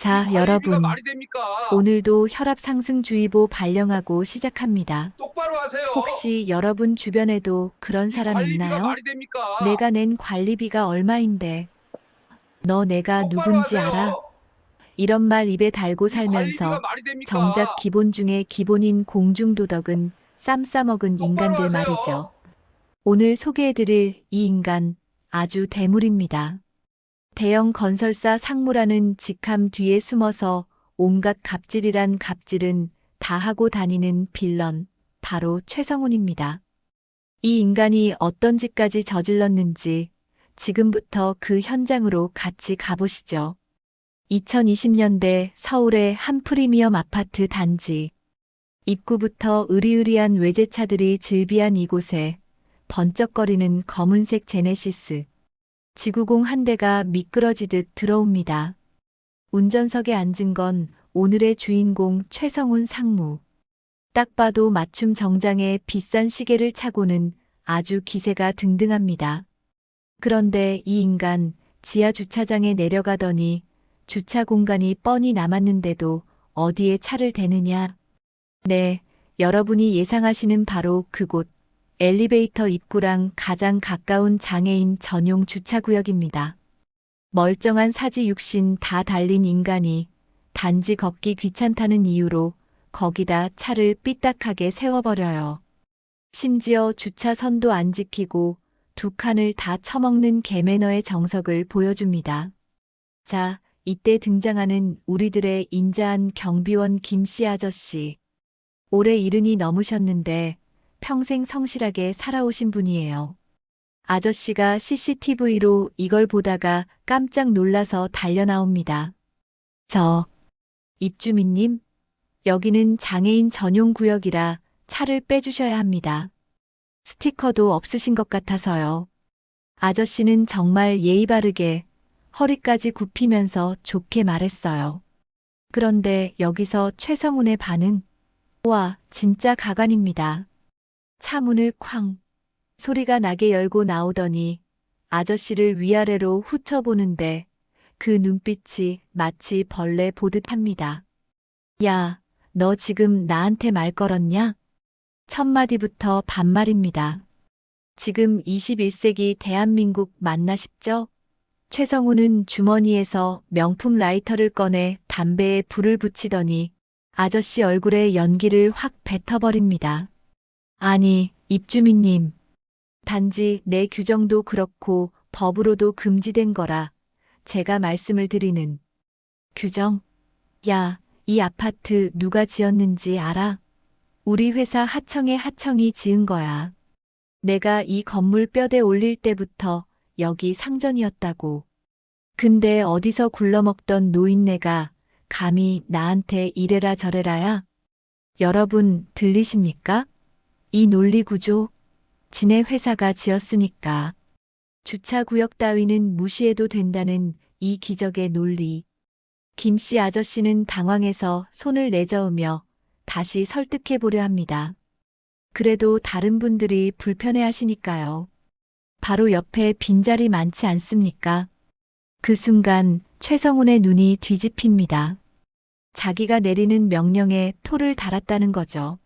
이 자, 관리비가 여러분. 말이 됩니까? 오늘도 혈압상승주의보 발령하고 시작합니다. 똑바로 하세요. 혹시 여러분 주변에도 그런 이 사람 관리비가 있나요? 말이 됩니까? 내가 낸 관리비가 얼마인데, 너 내가 똑바로 누군지 하세요. 알아? 이런 말 입에 달고 이 관리비가 살면서 말이 됩니까? 정작 기본 중에 기본인 공중도덕은 쌈 싸먹은 똑바로 인간들 하세요. 말이죠. 오늘 소개해드릴 이 인간 아주 대물입니다. 대형 건설사 상무라는 직함 뒤에 숨어서 온갖 갑질이란 갑질은 다 하고 다니는 빌런, 바로 최성훈입니다. 이 인간이 어떤 짓까지 저질렀는지 지금부터 그 현장으로 같이 가보시죠. 2020년대 서울의 한 프리미엄 아파트 단지. 입구부터 으리으리한 외제차들이 즐비한 이곳에 번쩍거리는 검은색 제네시스. 지구공 한 대가 미끄러지듯 들어옵니다. 운전석에 앉은 건 오늘의 주인공 최성훈 상무. 딱 봐도 맞춤 정장에 비싼 시계를 차고는 아주 기세가 등등합니다. 그런데 이 인간 지하 주차장에 내려가더니 주차 공간이 뻔히 남았는데도 어디에 차를 대느냐? 네, 여러분이 예상하시는 바로 그곳. 엘리베이터 입구랑 가장 가까운 장애인 전용 주차구역입니다. 멀쩡한 사지 육신 다 달린 인간이 단지 걷기 귀찮다는 이유로 거기다 차를 삐딱하게 세워버려요. 심지어 주차선도 안 지키고 두 칸을 다 처먹는 개매너의 정석을 보여줍니다. 자, 이때 등장하는 우리들의 인자한 경비원 김씨 아저씨. 올해 70이 넘으셨는데 평생 성실하게 살아오신 분이에요. 아저씨가 CCTV로 이걸 보다가 깜짝 놀라서 달려나옵니다. 입주민님, 여기는 장애인 전용 구역이라 차를 빼주셔야 합니다. 스티커도 없으신 것 같아서요. 아저씨는 정말 예의 바르게 허리까지 굽히면서 좋게 말했어요. 그런데 여기서 최성훈의 반응. 와, 진짜 가관입니다. 차 문을 쾅 소리가 나게 열고 나오더니 아저씨를 위아래로 훑어보는데 그 눈빛이 마치 벌레 보듯 합니다. 야, 너 지금 나한테 말 걸었냐? 첫 마디부터 반말입니다. 지금 21세기 대한민국 맞나 싶죠? 최성우는 주머니에서 명품 라이터를 꺼내 담배에 불을 붙이더니 아저씨 얼굴에 연기를 확 뱉어버립니다. 아니, 입주민님. 단지 내 규정도 그렇고 법으로도 금지된 거라 제가 말씀을 드리는 규정. 야, 이 아파트 누가 지었는지 알아? 우리 회사 하청의 하청이 지은 거야. 내가 이 건물 뼈대 올릴 때부터 여기 상전이었다고. 근데 어디서 굴러먹던 노인네가 감히 나한테 이래라 저래라야? 여러분 들리십니까? 이 논리 구조. 지네 회사가 지었으니까. 주차구역 따위는 무시해도 된다는 이 기적의 논리. 김씨 아저씨는 당황해서 손을 내저으며 다시 설득해 보려 합니다. 그래도 다른 분들이 불편해 하시니까요. 바로 옆에 빈자리 많지 않습니까? 그 순간 최성훈의 눈이 뒤집힙니다. 자기가 내리는 명령에 토를 달았다는 거죠.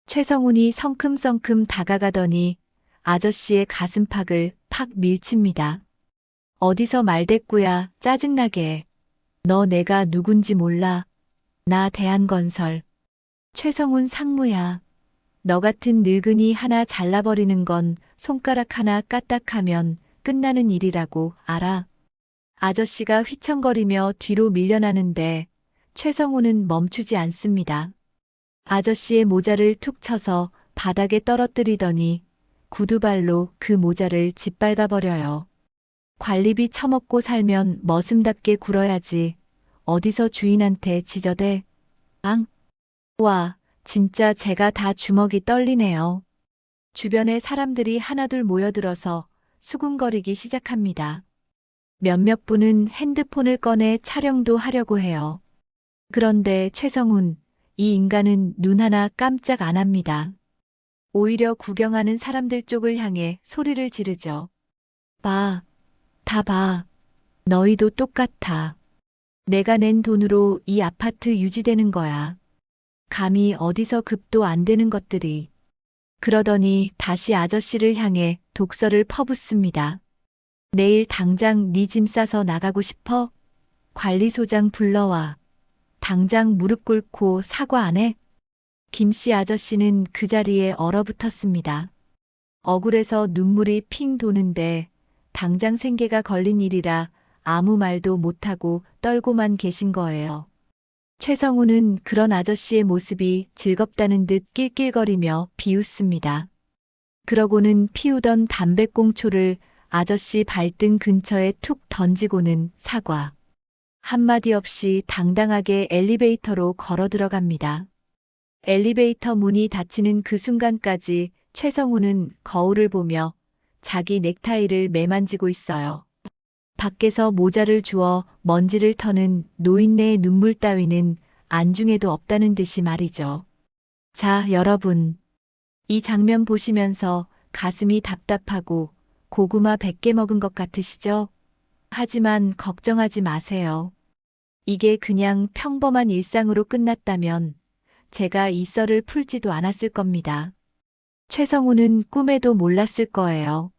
최성훈이 성큼성큼 다가가더니 아저씨의 가슴팍을 팍 밀칩니다. 어디서 말대꾸야, 짜증나게. 너 내가 누군지 몰라. 나 대한건설. 최성훈 상무야. 너 같은 늙은이 하나 잘라버리는 건 손가락 하나 까딱하면 끝나는 일이라고 알아. 아저씨가 휘청거리며 뒤로 밀려나는데 최성훈은 멈추지 않습니다. 아저씨의 모자를 툭 쳐서 바닥에 떨어뜨리더니 구두발로 그 모자를 짓밟아버려요. 관리비 처먹고 살면 머슴답게 굴어야지. 어디서 주인한테 지저대. 앙? 와, 진짜 제가 다 주먹이 떨리네요. 주변에 사람들이 하나둘 모여들어서 수군거리기 시작합니다. 몇몇 분은 핸드폰을 꺼내 촬영도 하려고 해요. 그런데 최성훈, 이 인간은 눈 하나 깜짝 안 합니다. 오히려 구경하는 사람들 쪽을 향해 소리를 지르죠. 봐, 다 봐. 너희도 똑같아. 내가 낸 돈으로 이 아파트 유지되는 거야. 감히 어디서 급도 안 되는 것들이. 그러더니 다시 아저씨를 향해 독설을 퍼붓습니다. 내일 당장 네 짐 싸서 나가고 싶어? 관리소장 불러와. 당장 무릎 꿇고 사과 안 해? 김씨 아저씨는 그 자리에 얼어붙었습니다. 억울해서 눈물이 핑 도는데 당장 생계가 걸린 일이라 아무 말도 못하고 떨고만 계신 거예요. 최성우는 그런 아저씨의 모습이 즐겁다는 듯 낄낄거리며 비웃습니다. 그러고는 피우던 담배꽁초를 아저씨 발등 근처에 툭 던지고는 사과. 한마디 없이 당당하게 엘리베이터로 걸어 들어갑니다. 엘리베이터 문이 닫히는 그 순간까지 최성우는 거울을 보며 자기 넥타이를 매만지고 있어요. 밖에서 모자를 주워 먼지를 터는 노인네의 눈물 따위는 안중에도 없다는 듯이 말이죠. 자, 여러분. 이 장면 보시면서 가슴이 답답하고 고구마 100개 먹은 것 같으시죠? 하지만 걱정하지 마세요. 이게 그냥 평범한 일상으로 끝났다면 제가 이 썰을 풀지도 않았을 겁니다. 최성우는 꿈에도 몰랐을 거예요.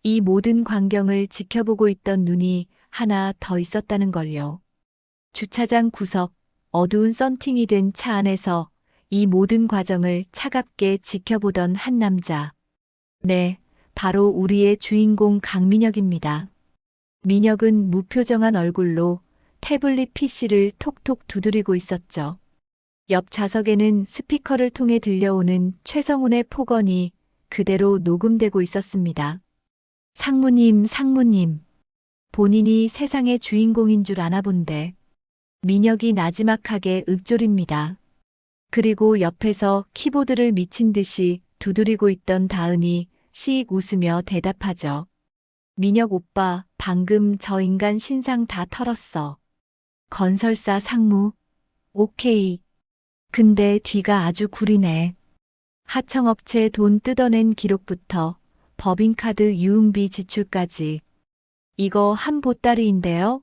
이 모든 광경을 지켜보고 있던 눈이 하나 더 있었다는 걸요. 주차장 구석, 어두운 썬팅이 된 차 안에서 이 모든 과정을 차갑게 지켜보던 한 남자. 네, 바로 우리의 주인공 강민혁입니다. 민혁은 무표정한 얼굴로 태블릿 PC를 톡톡 두드리고 있었죠. 옆 좌석에는 스피커를 통해 들려오는 최성훈의 폭언이 그대로 녹음되고 있었습니다. 상무님, 상무님. 본인이 세상의 주인공인 줄 아나 본데. 민혁이 나지막하게 읊조립니다. 그리고 옆에서 키보드를 미친 듯이 두드리고 있던 다은이 씩 웃으며 대답하죠. 민혁 오빠, 방금 저 인간 신상 다 털었어. 건설사 상무. 오케이. 근데 뒤가 아주 구리네. 하청업체 돈 뜯어낸 기록부터 법인카드 유흥비 지출까지. 이거 한 보따리인데요.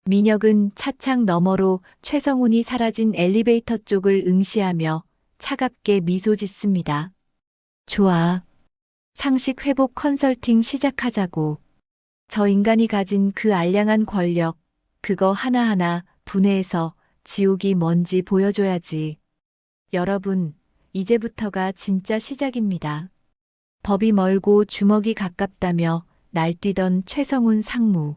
민혁은 차창 너머로 최성훈이 사라진 엘리베이터 쪽을 응시하며 차갑게 미소 짓습니다. 좋아. 상식 회복 컨설팅 시작하자고. 저 인간이 가진 그 알량한 권력, 그거 하나하나 분해해서 지옥이 뭔지 보여줘야지. 여러분, 이제부터가 진짜 시작입니다. 법이 멀고 주먹이 가깝다며 날뛰던 최성훈 상무.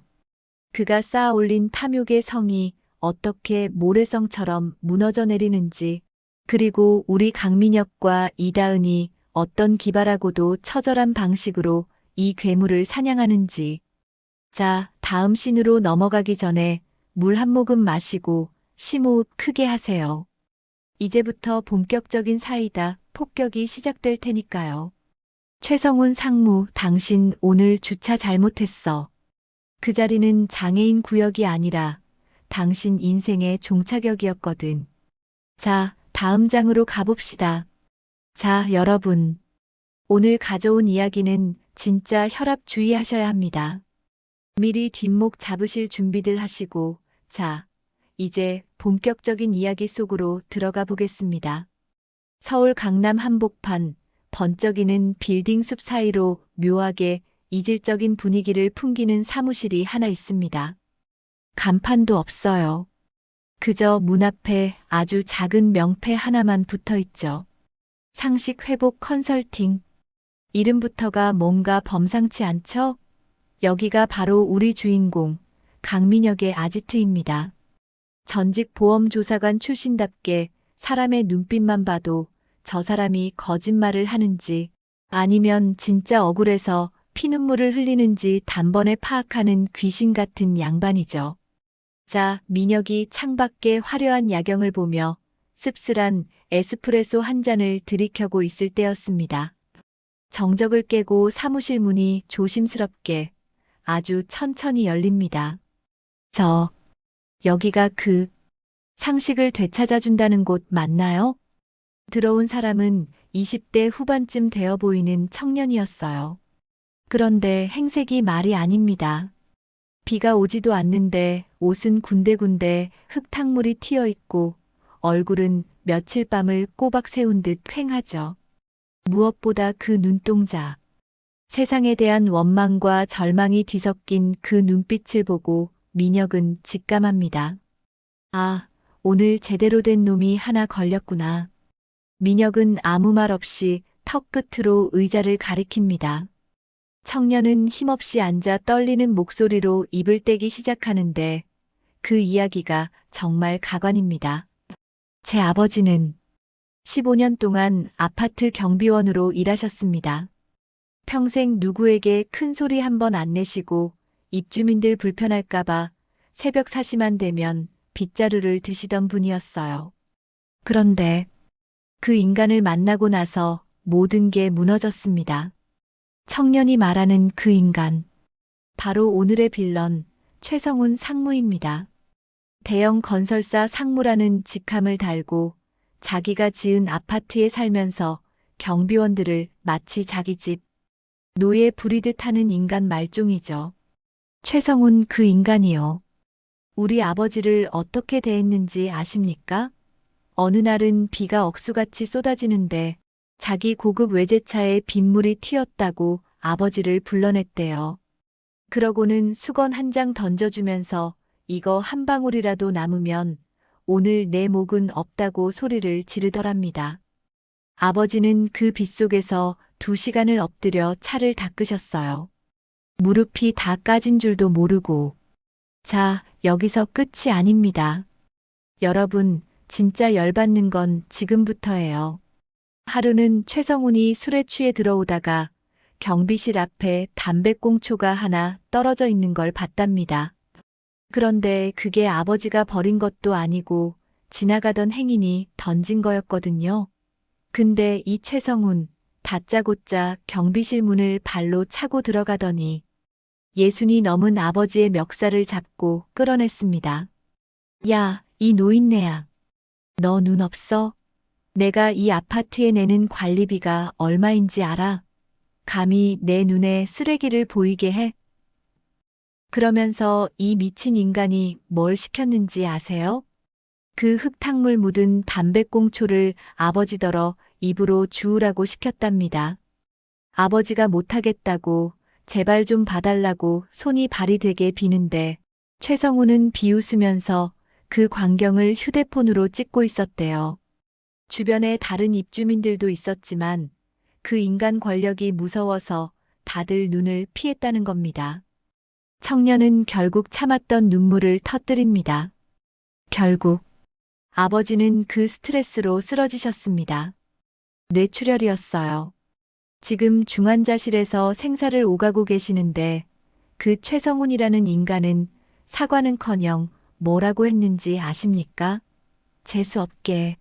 그가 쌓아 올린 탐욕의 성이 어떻게 모래성처럼 무너져 내리는지, 그리고 우리 강민혁과 이다은이 어떤 기발하고도 처절한 방식으로 이 괴물을 사냥하는지. 자, 다음 씬으로 넘어가기 전에 물 한 모금 마시고 심호흡 크게 하세요. 이제부터 본격적인 사이다 폭격이 시작될 테니까요. 최성훈 상무, 당신 오늘 주차 잘못했어. 그 자리는 장애인 구역이 아니라 당신 인생의 종착역이었거든. 자, 다음 장으로 가봅시다. 자, 여러분. 오늘 가져온 이야기는 진짜 혈압 주의하셔야 합니다. 미리 뒷목 잡으실 준비들 하시고, 자, 이제 본격적인 이야기 속으로 들어가 보겠습니다. 서울 강남 한복판, 번쩍이는 빌딩 숲 사이로 묘하게 이질적인 분위기를 풍기는 사무실이 하나 있습니다. 간판도 없어요. 그저 문 앞에 아주 작은 명패 하나만 붙어 있죠. 상식 회복 컨설팅. 이름부터가 뭔가 범상치 않죠? 여기가 바로 우리 주인공, 강민혁의 아지트입니다. 전직 보험조사관 출신답게 사람의 눈빛만 봐도 저 사람이 거짓말을 하는지 아니면 진짜 억울해서 피눈물을 흘리는지 단번에 파악하는 귀신 같은 양반이죠. 자, 민혁이 창밖의 화려한 야경을 보며 씁쓸한 에스프레소 한 잔을 들이켜고 있을 때였습니다. 정적을 깨고 사무실 문이 조심스럽게 아주 천천히 열립니다. 여기가 그 상식을 되찾아준다는 곳 맞나요? 들어온 사람은 20대 후반쯤 되어 보이는 청년이었어요. 그런데 행색이 말이 아닙니다. 비가 오지도 않는데 옷은 군데군데 흙탕물이 튀어 있고 얼굴은 며칠 밤을 꼬박 세운 듯 휑하죠. 무엇보다 그 눈동자. 세상에 대한 원망과 절망이 뒤섞인 그 눈빛을 보고 민혁은 직감합니다. 아, 오늘 제대로 된 놈이 하나 걸렸구나. 민혁은 아무 말 없이 턱 끝으로 의자를 가리킵니다. 청년은 힘없이 앉아 떨리는 목소리로 입을 떼기 시작하는데 그 이야기가 정말 가관입니다. 제 아버지는 15년 동안 아파트 경비원으로 일하셨습니다. 평생 누구에게 큰 소리 한 번 안 내시고 입주민들 불편할까봐 새벽 4시만 되면 빗자루를 드시던 분이었어요. 그런데 그 인간을 만나고 나서 모든 게 무너졌습니다. 청년이 말하는 그 인간. 바로 오늘의 빌런 최성훈 상무입니다. 대형 건설사 상무라는 직함을 달고 자기가 지은 아파트에 살면서 경비원들을 마치 자기 집 노예 부리듯 하는 인간 말종이죠. 최성훈 그 인간이요. 우리 아버지를 어떻게 대했는지 아십니까? 어느 날은 비가 억수같이 쏟아지는데 자기 고급 외제차에 빗물이 튀었다고 아버지를 불러냈대요. 그러고는 수건 한 장 던져주면서 이거 한 방울이라도 남으면 오늘 내 목은 없다고 소리를 지르더랍니다. 아버지는 그 빗속에서 2시간을 엎드려 차를 닦으셨어요. 무릎이 다 까진 줄도 모르고. 자, 여기서 끝이 아닙니다. 여러분, 진짜 열받는 건 지금부터예요. 하루는 최성훈이 술에 취해 들어오다가 경비실 앞에 담배꽁초가 하나 떨어져 있는 걸 봤답니다. 그런데 그게 아버지가 버린 것도 아니고 지나가던 행인이 던진 거였거든요. 근데 이 최성훈, 다짜고짜 경비실 문을 발로 차고 들어가더니 예순이 넘은 아버지의 멱살을 잡고 끌어냈습니다. 야, 이 노인네야. 너 눈 없어? 내가 이 아파트에 내는 관리비가 얼마인지 알아? 감히 내 눈에 쓰레기를 보이게 해? 그러면서 이 미친 인간이 뭘 시켰는지 아세요? 그 흙탕물 묻은 담배꽁초를 아버지더러 입으로 주우라고 시켰답니다. 아버지가 못하겠다고 제발 좀 봐달라고 손이 발이 되게 비는데 최성훈은 비웃으면서 그 광경을 휴대폰으로 찍고 있었대요. 주변에 다른 입주민들도 있었지만 그 인간 권력이 무서워서 다들 눈을 피했다는 겁니다. 청년은 결국 참았던 눈물을 터뜨립니다. 결국 아버지는 그 스트레스로 쓰러지셨습니다. 뇌출혈이었어요. 지금 중환자실에서 생사를 오가고 계시는데 그 최성훈이라는 인간은 사과는커녕 뭐라고 했는지 아십니까? 재수없게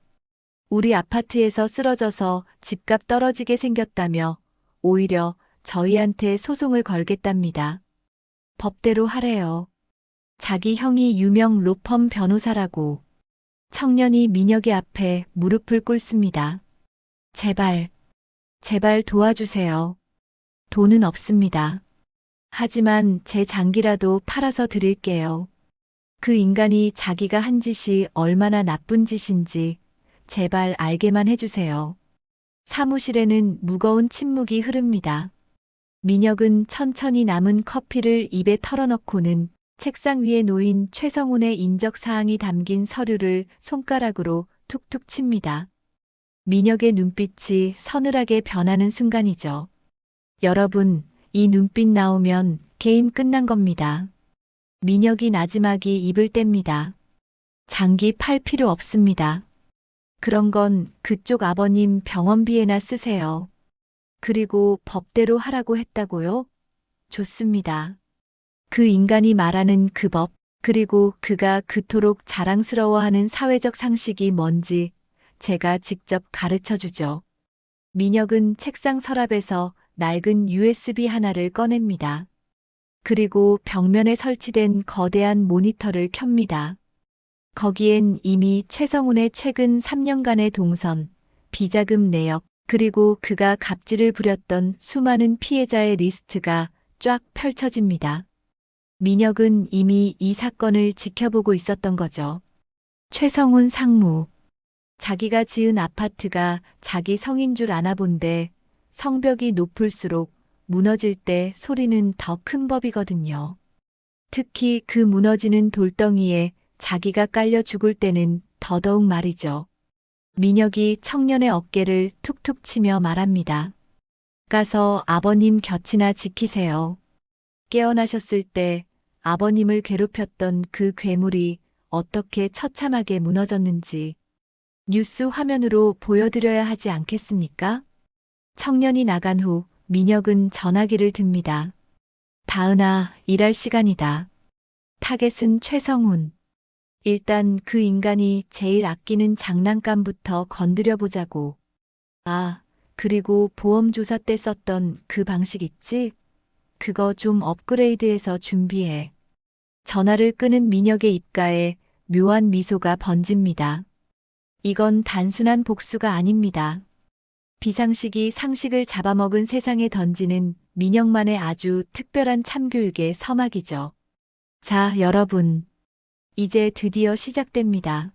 우리 아파트에서 쓰러져서 집값 떨어지게 생겼다며 오히려 저희한테 소송을 걸겠답니다. 법대로 하래요. 자기 형이 유명 로펌 변호사라고. 청년이 민혁의 앞에 무릎을 꿇습니다. 제발, 제발 도와주세요. 돈은 없습니다. 하지만 제 장기라도 팔아서 드릴게요. 그 인간이 자기가 한 짓이 얼마나 나쁜 짓인지 제발 알게만 해주세요. 사무실에는 무거운 침묵이 흐릅니다. 민혁은 천천히 남은 커피를 입에 털어넣고는 책상 위에 놓인 최성훈의 인적사항이 담긴 서류를 손가락으로 툭툭 칩니다. 민혁의 눈빛이 서늘하게 변하는 순간이죠. 여러분, 이 눈빛 나오면 게임 끝난 겁니다. 민혁이 나지막이 입을 뗍니다. 장기 팔 필요 없습니다. 그런 건 그쪽 아버님 병원비에나 쓰세요. 그리고 법대로 하라고 했다고요? 좋습니다. 그 인간이 말하는 그 법, 그리고 그가 그토록 자랑스러워하는 사회적 상식이 뭔지 제가 직접 가르쳐 주죠. 민혁은 책상 서랍에서 낡은 USB 하나를 꺼냅니다. 그리고 벽면에 설치된 거대한 모니터를 켭니다. 거기엔 이미 최성훈의 최근 3년간의 동선, 비자금 내역, 그리고 그가 갑질을 부렸던 수많은 피해자의 리스트가 쫙 펼쳐집니다. 민혁은 이미 이 사건을 지켜보고 있었던 거죠. 최성훈 상무. 자기가 지은 아파트가 자기 성인 줄 아나 본데 성벽이 높을수록 무너질 때 소리는 더 큰 법이거든요. 특히 그 무너지는 돌덩이에 자기가 깔려 죽을 때는 더더욱 말이죠. 민혁이 청년의 어깨를 툭툭 치며 말합니다. 가서 아버님 곁이나 지키세요. 깨어나셨을 때 아버님을 괴롭혔던 그 괴물이 어떻게 처참하게 무너졌는지 뉴스 화면으로 보여드려야 하지 않겠습니까? 청년이 나간 후 민혁은 전화기를 듭니다. 다은아, 일할 시간이다. 타겟은 최성훈. 일단 그 인간이 제일 아끼는 장난감부터 건드려 보자고. 아, 그리고 보험 조사 때 썼던 그 방식 있지? 그거 좀 업그레이드해서 준비해. 전화를 끄는 민혁의 입가에 묘한 미소가 번집니다. 이건 단순한 복수가 아닙니다. 비상식이 상식을 잡아먹은 세상에 던지는 민혁만의 아주 특별한 참교육의 서막이죠. 자, 여러분. 이제 드디어 시작됩니다.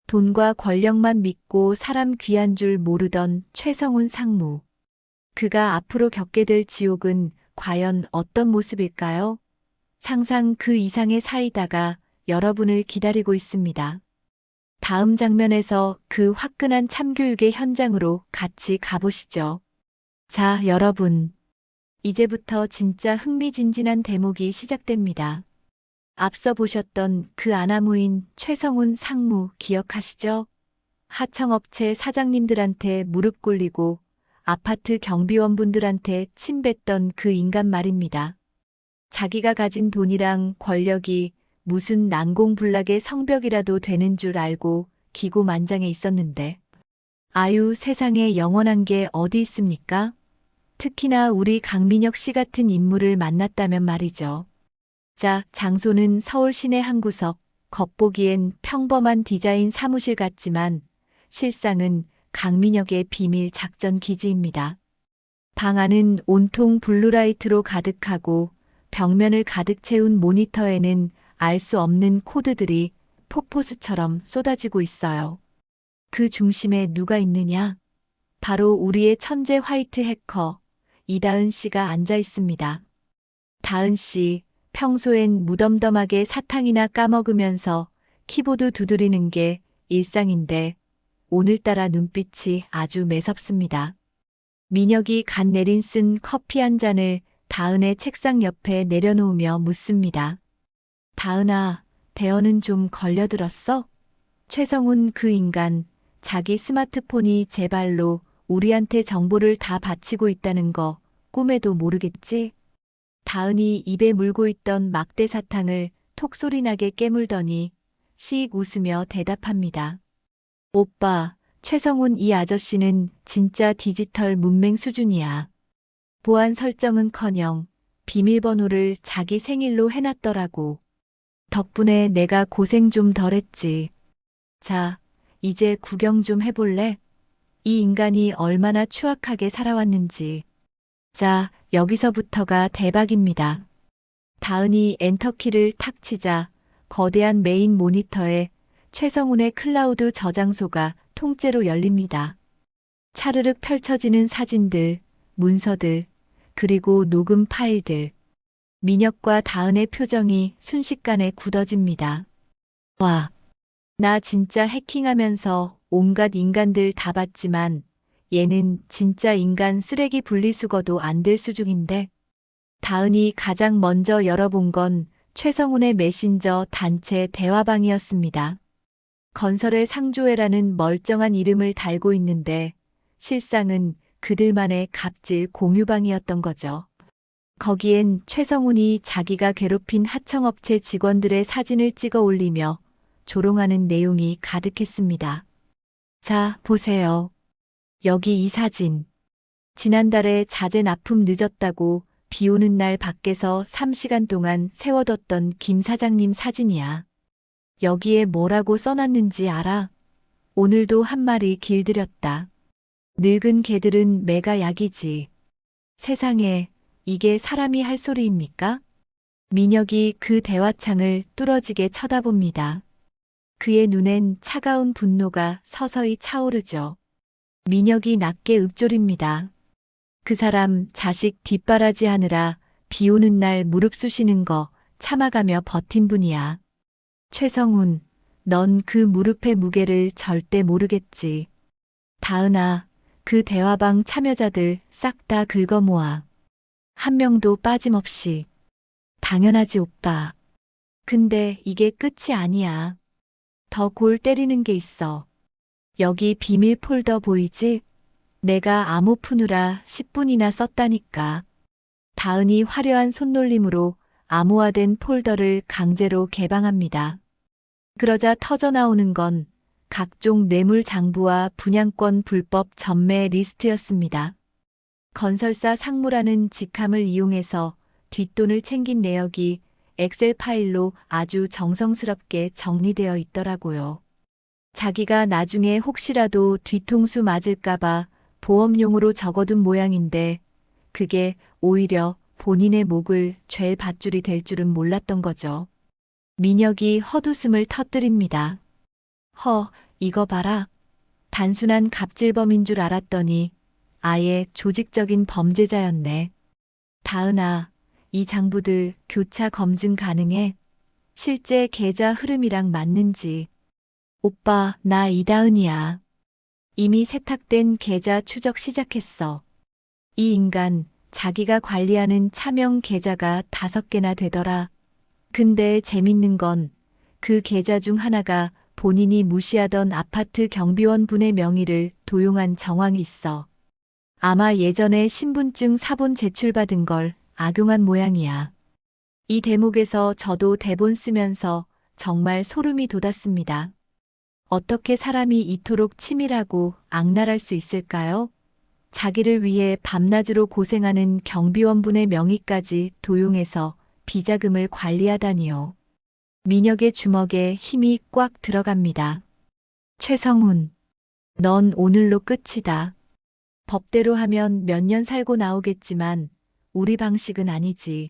돈과 권력만 믿고 사람 귀한 줄 모르던 최성훈 상무. 그가 앞으로 겪게 될 지옥은 과연 어떤 모습일까요? 상상 그 이상의 사이다가 여러분을 기다리고 있습니다. 다음 장면에서 그 화끈한 참교육의 현장으로 같이 가보시죠. 자, 여러분. 이제부터 진짜 흥미진진한 대목이 시작됩니다. 앞서 보셨던 그 아나무인 최성훈 상무 기억하시죠? 하청업체 사장님들한테 무릎 꿇리고 아파트 경비원분들한테 침뱉던 그 인간 말입니다. 자기가 가진 돈이랑 권력이 무슨 난공불락의 성벽이라도 되는 줄 알고 기고만장해 있었는데. 아유, 세상에 영원한 게 어디 있습니까? 특히나 우리 강민혁 씨 같은 인물을 만났다면 말이죠. 자, 장소는 서울 시내 한 구석, 겉보기엔 평범한 디자인 사무실 같지만 실상은 강민혁의 비밀 작전 기지입니다. 방 안은 온통 블루라이트로 가득하고 벽면을 가득 채운 모니터에는 알 수 없는 코드들이 폭포수처럼 쏟아지고 있어요. 그 중심에 누가 있느냐? 바로 우리의 천재 화이트 해커, 이다은 씨가 앉아 있습니다. 다은 씨, 평소엔 무덤덤하게 사탕이나 까먹으면서 키보드 두드리는 게 일상인데 오늘따라 눈빛이 아주 매섭습니다. 민혁이 간 내린 쓴 커피 한 잔을 다은의 책상 옆에 내려놓으며 묻습니다. 다은아, 대어는 좀 걸려들었어? 최성훈 그 인간, 자기 스마트폰이 제 발로 우리한테 정보를 다 바치고 있다는 거 꿈에도 모르겠지? 다은이 입에 물고 있던 막대 사탕을 톡소리나게 깨물더니 씩 웃으며 대답합니다. 오빠, 최성훈 이 아저씨는 진짜 디지털 문맹 수준이야. 보안 설정은커녕 비밀번호를 자기 생일로 해놨더라고. 덕분에 내가 고생 좀 덜했지. 자, 이제 구경 좀 해볼래? 이 인간이 얼마나 추악하게 살아왔는지. 자, 여기서부터가 대박입니다. 다은이 엔터키를 탁 치자 거대한 메인 모니터에 최성훈의 클라우드 저장소가 통째로 열립니다. 차르륵 펼쳐지는 사진들, 문서들, 그리고 녹음 파일들. 민혁과 다은의 표정이 순식간에 굳어집니다. 와, 나 진짜 해킹하면서 온갖 인간들 다 봤지만 얘는 진짜 인간 쓰레기 분리수거도 안 될 수준인데. 다은이 가장 먼저 열어본 건 최성훈의 메신저 단체 대화방이었습니다. 건설의 상조회라는 멀쩡한 이름을 달고 있는데 실상은 그들만의 갑질 공유방이었던 거죠. 거기엔 최성훈이 자기가 괴롭힌 하청업체 직원들의 사진을 찍어 올리며 조롱하는 내용이 가득했습니다. 자, 보세요. 여기 이 사진. 지난달에 자재 납품 늦었다고 비 오는 날 밖에서 3시간 동안 세워뒀던 김 사장님 사진이야. 여기에 뭐라고 써놨는지 알아? 오늘도 한 마리 길들였다. 늙은 개들은 매가 약이지. 세상에, 이게 사람이 할 소리입니까? 민혁이 그 대화창을 뚫어지게 쳐다봅니다. 그의 눈엔 차가운 분노가 서서히 차오르죠. 민혁이 낮게 읊조립니다. 그 사람 자식 뒷바라지 하느라 비 오는 날 무릎 쑤시는 거 참아가며 버틴 분이야. 최성훈, 넌 그 무릎의 무게를 절대 모르겠지. 다은아, 그 대화방 참여자들 싹 다 긁어 모아. 한 명도 빠짐없이. 당연하지, 오빠. 근데 이게 끝이 아니야. 더 골 때리는 게 있어. 여기 비밀 폴더 보이지? 내가 암호 푸느라 10분이나 썼다니까. 다은이 화려한 손놀림으로 암호화된 폴더를 강제로 개방합니다. 그러자 터져나오는 건 각종 뇌물 장부와 분양권 불법 전매 리스트였습니다. 건설사 상무라는 직함을 이용해서 뒷돈을 챙긴 내역이 엑셀 파일로 아주 정성스럽게 정리되어 있더라고요. 자기가 나중에 혹시라도 뒤통수 맞을까봐 보험용으로 적어둔 모양인데 그게 오히려 본인의 목을 죄 밧줄이 될 줄은 몰랐던 거죠. 민혁이 헛웃음을 터뜨립니다. 이거 봐라. 단순한 갑질범인 줄 알았더니 아예 조직적인 범죄자였네. 다은아, 이 장부들 교차 검증 가능해? 실제 계좌 흐름이랑 맞는지. 오빠, 나 이다은이야. 이미 세탁된 계좌 추적 시작했어. 이 인간, 자기가 관리하는 차명 계좌가 5개나 되더라. 근데 재밌는 건 그 계좌 중 하나가 본인이 무시하던 아파트 경비원 분의 명의를 도용한 정황이 있어. 아마 예전에 신분증 사본 제출받은 걸 악용한 모양이야. 이 대목에서 저도 대본 쓰면서 정말 소름이 돋았습니다. 어떻게 사람이 이토록 치밀하고 악랄할 수 있을까요? 자기를 위해 밤낮으로 고생하는 경비원분의 명의까지 도용해서 비자금을 관리하다니요. 민혁의 주먹에 힘이 꽉 들어갑니다. 최성훈, 넌 오늘로 끝이다. 법대로 하면 몇 년 살고 나오겠지만 우리 방식은 아니지.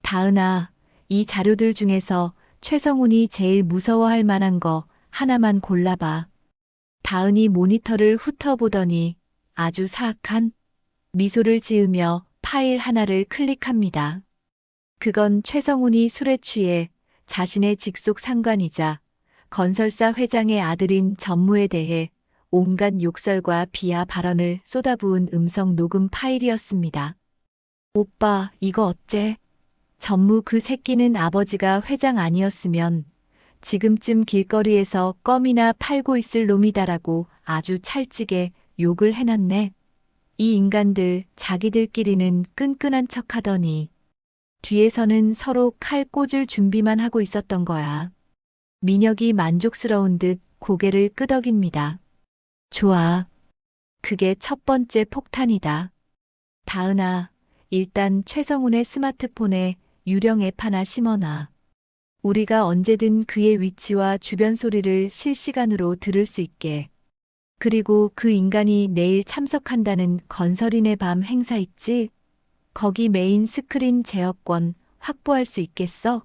다은아, 이 자료들 중에서 최성훈이 제일 무서워할 만한 거 하나만 골라봐. 다은이 모니터를 훑어보더니 아주 사악한 미소를 지으며 파일 하나를 클릭합니다. 그건 최성훈이 술에 취해 자신의 직속 상관이자 건설사 회장의 아들인 전무에 대해 온갖 욕설과 비하 발언을 쏟아부은 음성 녹음 파일이었습니다. 오빠, 이거 어째? 전무 그 새끼는 아버지가 회장 아니었으면 지금쯤 길거리에서 껌이나 팔고 있을 놈이다라고 아주 찰지게 욕을 해놨네. 이 인간들 자기들끼리는 끈끈한 척하더니 뒤에서는 서로 칼 꽂을 준비만 하고 있었던 거야. 민혁이 만족스러운 듯 고개를 끄덕입니다. 좋아. 그게 첫 번째 폭탄이다. 다은아, 일단 최성훈의 스마트폰에 유령 앱 하나 심어놔. 우리가 언제든 그의 위치와 주변 소리를 실시간으로 들을 수 있게. 그리고 그 인간이 내일 참석한다는 건설인의 밤 행사 있지? 거기 메인 스크린 제어권 확보할 수 있겠어?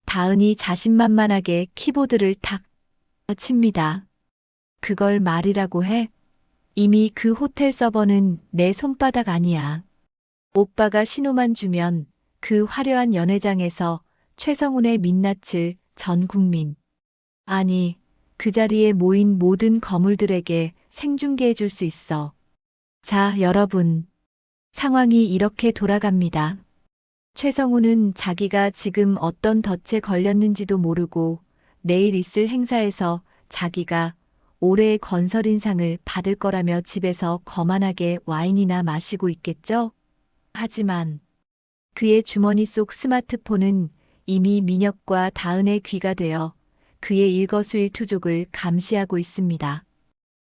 다은이 자신만만하게 키보드를 탁 칩니다. 그걸 말이라고 해? 이미 그 호텔 서버는 내 손바닥 아니야. 오빠가 신호만 주면 그 화려한 연회장에서 최성훈의 민낯을 전 국민, 아니, 그 자리에 모인 모든 거물들에게 생중계해 줄 수 있어. 자, 여러분. 상황이 이렇게 돌아갑니다. 최성훈은 자기가 지금 어떤 덫에 걸렸는지도 모르고 내일 있을 행사에서 자기가 올해의 건설인상을 받을 거라며 집에서 거만하게 와인이나 마시고 있겠죠? 하지만 그의 주머니 속 스마트폰은 이미 민혁과 다은의 귀가 되어 그의 일거수일투족을 감시하고 있습니다.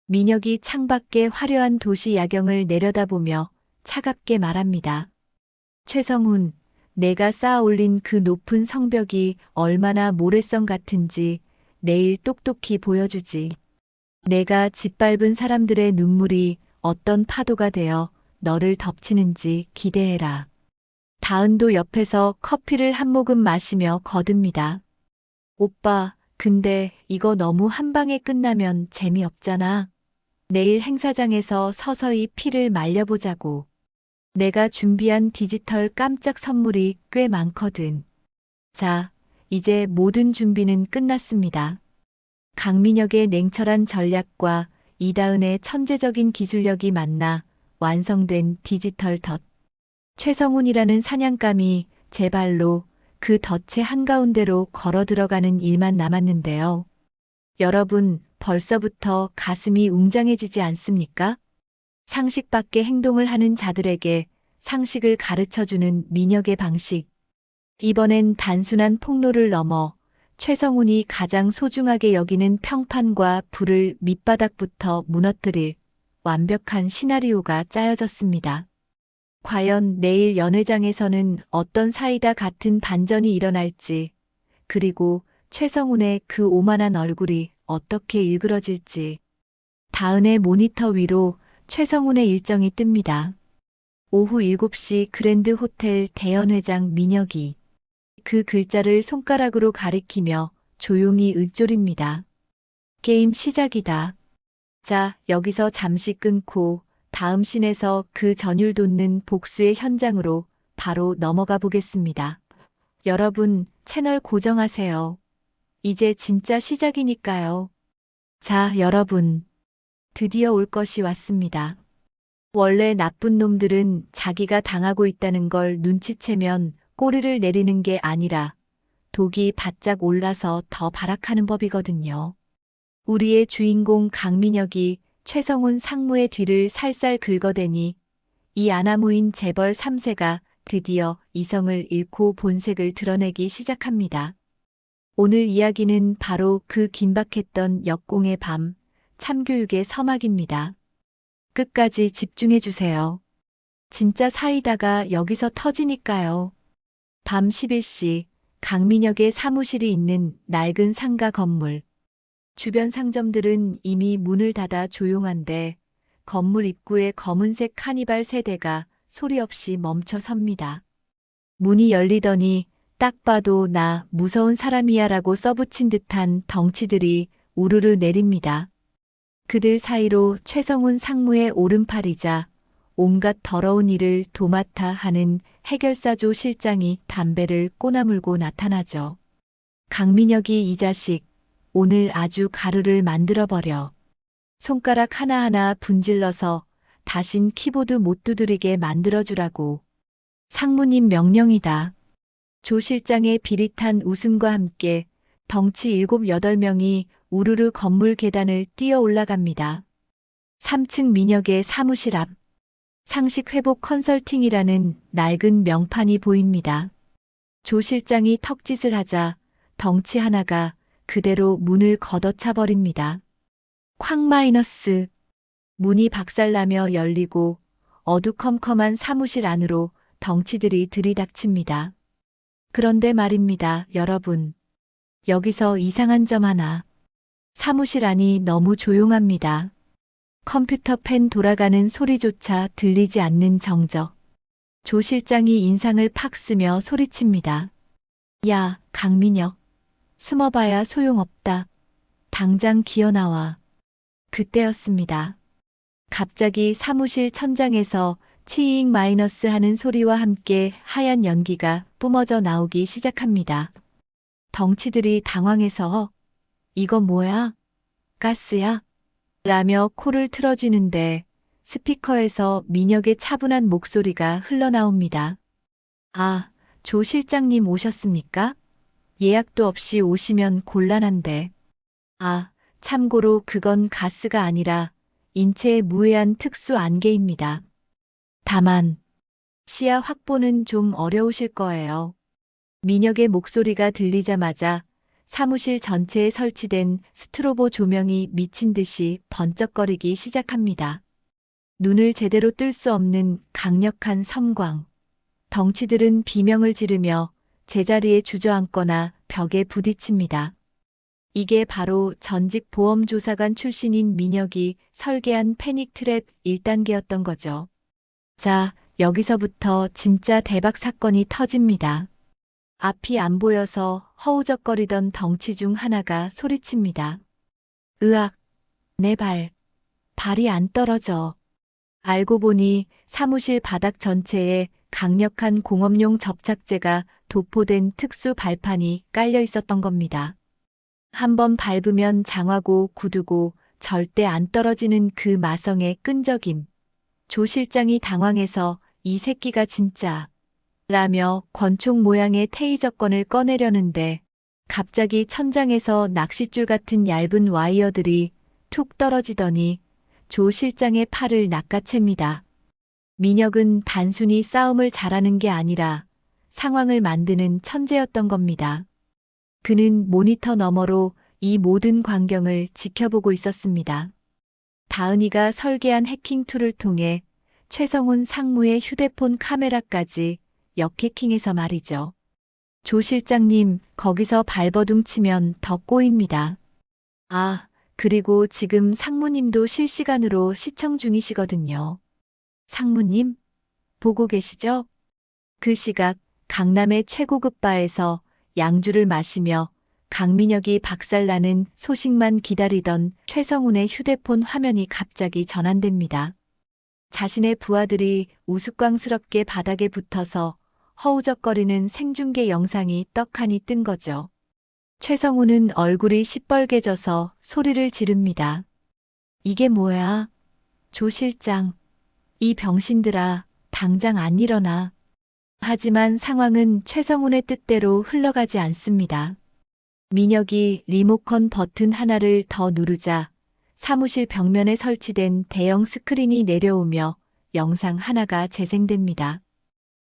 민혁이 창밖의 화려한 도시 야경을 내려다보며 차갑게 말합니다. 최성훈, 내가 쌓아 올린 그 높은 성벽이 얼마나 모래성 같은지 내일 똑똑히 보여주지. 내가 짓밟은 사람들의 눈물이 어떤 파도가 되어 너를 덮치는지 기대해라. 다은도 옆에서 커피를 한 모금 마시며 거듭니다. 오빠, 근데 이거 너무 한 방에 끝나면 재미없잖아. 내일 행사장에서 서서히 피를 말려보자고. 내가 준비한 디지털 깜짝 선물이 꽤 많거든. 자, 이제 모든 준비는 끝났습니다. 강민혁의 냉철한 전략과 이다은의 천재적인 기술력이 만나 완성된 디지털 덫. 최성훈이라는 사냥감이 제 발로 그 덫의 한가운데로 걸어 들어가는 일만 남았는데요. 여러분, 벌써부터 가슴이 웅장해지지 않습니까? 상식 밖의 행동을 하는 자들에게 상식을 가르쳐주는 민혁의 방식. 이번엔 단순한 폭로를 넘어 최성훈이 가장 소중하게 여기는 평판과 불을 밑바닥부터 무너뜨릴 완벽한 시나리오가 짜여졌습니다. 과연 내일 연회장에서는 어떤 사이다 같은 반전이 일어날지, 그리고 최성훈의 그 오만한 얼굴이 어떻게 일그러질지. 다은의 모니터 위로 최성훈의 일정이 뜹니다. 오후 7시 그랜드 호텔 대연회장 민혁이 그 글자를 손가락으로 가리키며 조용히 읊조립니다. 게임 시작이다. 자, 여기서 잠시 끊고 다음 씬에서 그 전율 돋는 복수의 현장으로 바로 넘어가 보겠습니다. 여러분, 채널 고정하세요. 이제 진짜 시작이니까요. 자, 여러분. 드디어 올 것이 왔습니다. 원래 나쁜 놈들은 자기가 당하고 있다는 걸 눈치채면 꼬리를 내리는 게 아니라 독이 바짝 올라서 더 발악하는 법이거든요. 우리의 주인공 강민혁이 최성훈 상무의 뒤를 살살 긁어대니 이 아나무인 재벌 3세가 드디어 이성을 잃고 본색을 드러내기 시작합니다. 오늘 이야기는 바로 그 긴박했던 역공의 밤, 참교육의 서막입니다. 끝까지 집중해 주세요. 진짜 사이다가 여기서 터지니까요. 밤 11시 강민혁의 사무실이 있는 낡은 상가 건물. 주변 상점들은 이미 문을 닫아 조용한데 건물 입구에 검은색 카니발 세대가 소리 없이 멈춰 섭니다. 문이 열리더니 딱 봐도 나 무서운 사람이야 라고 써붙인 듯한 덩치들이 우르르 내립니다. 그들 사이로 최성훈 상무의 오른팔이자 온갖 더러운 일을 도맡아 하는 해결사조 실장이 담배를 꼬나물고 나타나죠. 강민혁이 이 자식, 오늘 아주 가루를 만들어버려. 손가락 하나하나 분질러서 다신 키보드 못 두드리게 만들어주라고. 상무님 명령이다. 조 실장의 비릿한 웃음과 함께 덩치 7, 8명이 우르르 건물 계단을 뛰어 올라갑니다. 3층 민혁의 사무실 앞. 상식회복 컨설팅이라는 낡은 명판이 보입니다. 조 실장이 턱짓을 하자 덩치 하나가 그대로 문을 걷어차버립니다. 쾅 마이너스. 문이 박살나며 열리고 어두컴컴한 사무실 안으로 덩치들이 들이닥칩니다. 그런데 말입니다, 여러분. 여기서 이상한 점 하나. 사무실 안이 너무 조용합니다. 컴퓨터 펜 돌아가는 소리조차 들리지 않는 정적. 조 실장이 인상을 팍 쓰며 소리칩니다. 야, 강민혁. 숨어봐야 소용없다. 당장 기어나와. 그때였습니다. 갑자기 사무실 천장에서 치잉 마이너스 하는 소리와 함께 하얀 연기가 뿜어져 나오기 시작합니다. 덩치들이 당황해서 이건 뭐야? 가스야? 라며 코를 틀어쥐는데 스피커에서 민혁의 차분한 목소리가 흘러나옵니다. 아, 조 실장님 오셨습니까? 예약도 없이 오시면 곤란한데. 아, 참고로 그건 가스가 아니라 인체에 무해한 특수 안개입니다. 다만 시야 확보는 좀 어려우실 거예요. 민혁의 목소리가 들리자마자 사무실 전체에 설치된 스트로보 조명이 미친 듯이 번쩍거리기 시작합니다. 눈을 제대로 뜰 수 없는 강력한 섬광. 덩치들은 비명을 지르며 제자리에 주저앉거나 벽에 부딪힙니다. 이게 바로 전직 보험조사관 출신인 민혁이 설계한 패닉 트랩 1단계였던 거죠. 자, 여기서부터 진짜 대박 사건이 터집니다. 앞이 안 보여서 허우적거리던 덩치 중 하나가 소리칩니다. 으악, 내 발이 안 떨어져. 알고 보니 사무실 바닥 전체에 강력한 공업용 접착제가 도포된 특수 발판이 깔려 있었던 겁니다. 한번 밟으면 장화고 굳고 절대 안 떨어지는 그 마성의 끈적임. 조 실장이 당황해서 이 새끼가 진짜 라며 권총 모양의 테이저건을 꺼내려는데 갑자기 천장에서 낚싯줄 같은 얇은 와이어들이 툭 떨어지더니 조 실장의 팔을 낚아챕니다. 민혁은 단순히 싸움을 잘하는 게 아니라 상황을 만드는 천재였던 겁니다. 그는 모니터 너머로 이 모든 광경을 지켜보고 있었습니다. 다은이가 설계한 해킹 툴을 통해 최성훈 상무의 휴대폰 카메라까지 역해킹해서 말이죠. 조 실장님, 거기서 발버둥 치면 더 꼬입니다. 아, 그리고 지금 상무님도 실시간으로 시청 중이시거든요. 상무님, 보고 계시죠? 그 시각 강남의 최고급 바에서 양주를 마시며 강민혁이 박살나는 소식만 기다리던 최성훈의 휴대폰 화면이 갑자기 전환됩니다. 자신의 부하들이 우스꽝스럽게 바닥에 붙어서 허우적거리는 생중계 영상이 떡하니 뜬 거죠. 최성훈은 얼굴이 시뻘개져서 소리를 지릅니다. 이게 뭐야? 조 실장, 이 병신들아, 당장 안 일어나. 하지만 상황은 최성훈의 뜻대로 흘러가지 않습니다. 민혁이 리모컨 버튼 하나를 더 누르자 사무실 벽면에 설치된 대형 스크린이 내려오며 영상 하나가 재생됩니다.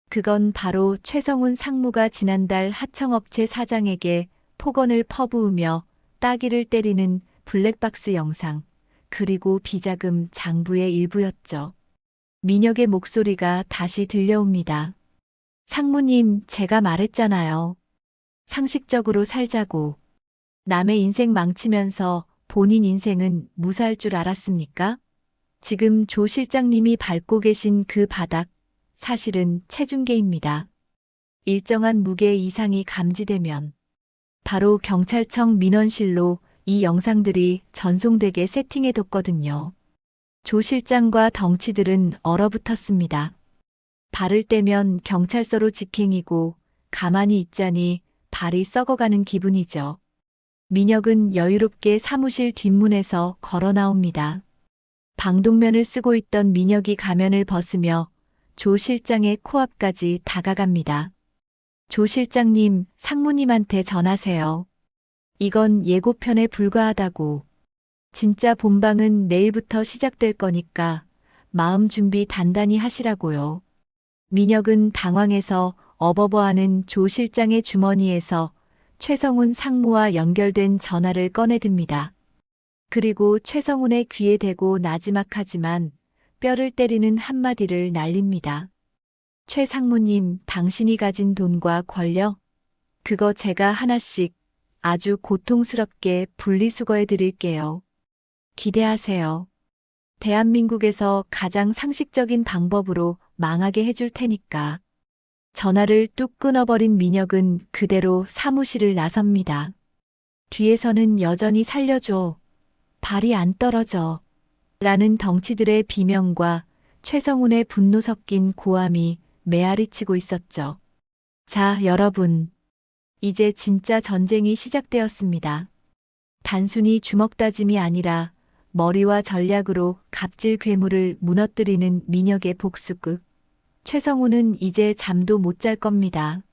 그건 바로 최성훈 상무가 지난달 하청업체 사장에게 폭언을 퍼부으며 따귀를 때리는 블랙박스 영상, 그리고 비자금 장부의 일부였죠. 민혁의 목소리가 다시 들려옵니다. 상무님, 제가 말했잖아요. 상식적으로 살자고. 남의 인생 망치면서 본인 인생은 무사할 줄 알았습니까? 지금 조 실장님이 밟고 계신 그 바닥, 사실은 체중계입니다. 일정한 무게 이상이 감지되면 바로 경찰청 민원실로 이 영상들이 전송되게 세팅해뒀거든요. 조 실장과 덩치들은 얼어붙었습니다. 발을 떼면 경찰서로 직행이고 가만히 있자니 발이 썩어가는 기분이죠. 민혁은 여유롭게 사무실 뒷문에서 걸어 나옵니다. 방독면을 쓰고 있던 민혁이 가면을 벗으며 조 실장의 코앞까지 다가갑니다. 조 실장님, 상무님한테 전하세요. 이건 예고편에 불과하다고. 진짜 본방은 내일부터 시작될 거니까 마음 준비 단단히 하시라고요. 민혁은 당황해서 어버버하는 조 실장의 주머니에서 최성훈 상무와 연결된 전화를 꺼내듭니다. 그리고 최성훈의 귀에 대고 나지막하지만 뼈를 때리는 한마디를 날립니다. 최 상무님, 당신이 가진 돈과 권력, 그거 제가 하나씩 아주 고통스럽게 분리수거해 드릴게요. 기대하세요. 대한민국에서 가장 상식적인 방법으로 망하게 해줄 테니까. 전화를 뚝 끊어버린 민혁은 그대로 사무실을 나섭니다. 뒤에서는 여전히 살려줘. 발이 안 떨어져. 라는 덩치들의 비명과 최성훈의 분노 섞인 고함이 메아리치고 있었죠. 자, 여러분. 이제 진짜 전쟁이 시작되었습니다. 단순히 주먹다짐이 아니라 머리와 전략으로 갑질 괴물을 무너뜨리는 민혁의 복수극. 최성훈은 이제 잠도 못 잘 겁니다.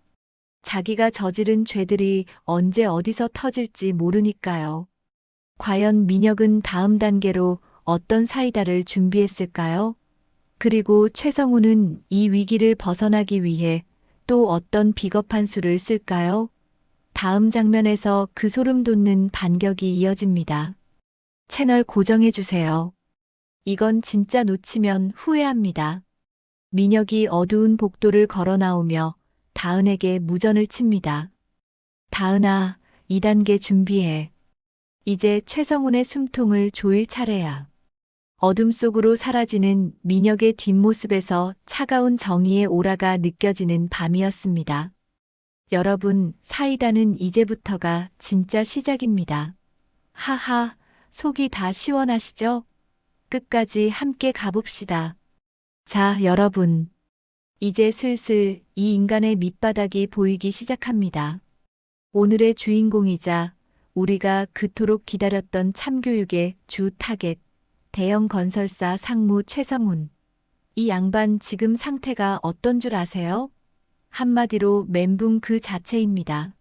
자기가 저지른 죄들이 언제 어디서 터질지 모르니까요. 과연 민혁은 다음 단계로 어떤 사이다를 준비했을까요? 그리고 최성훈은 이 위기를 벗어나기 위해 또 어떤 비겁한 수를 쓸까요? 다음 장면에서 그 소름 돋는 반격이 이어집니다. 채널 고정해주세요. 이건 진짜 놓치면 후회합니다. 민혁이 어두운 복도를 걸어 나오며 다은에게 무전을 칩니다. 다은아, 2단계 준비해. 이제 최성훈의 숨통을 조일 차례야. 어둠 속으로 사라지는 민혁의 뒷모습에서 차가운 정의의 오라가 느껴지는 밤이었습니다. 여러분, 사이다는 이제부터가 진짜 시작입니다. 하하, 속이 다 시원하시죠? 끝까지 함께 가봅시다. 자, 여러분. 이제 슬슬 이 인간의 밑바닥이 보이기 시작합니다. 오늘의 주인공이자 우리가 그토록 기다렸던 참교육의 주 타겟, 대형 건설사 상무 최성훈. 이 양반 지금 상태가 어떤 줄 아세요? 한마디로 멘붕 그 자체입니다.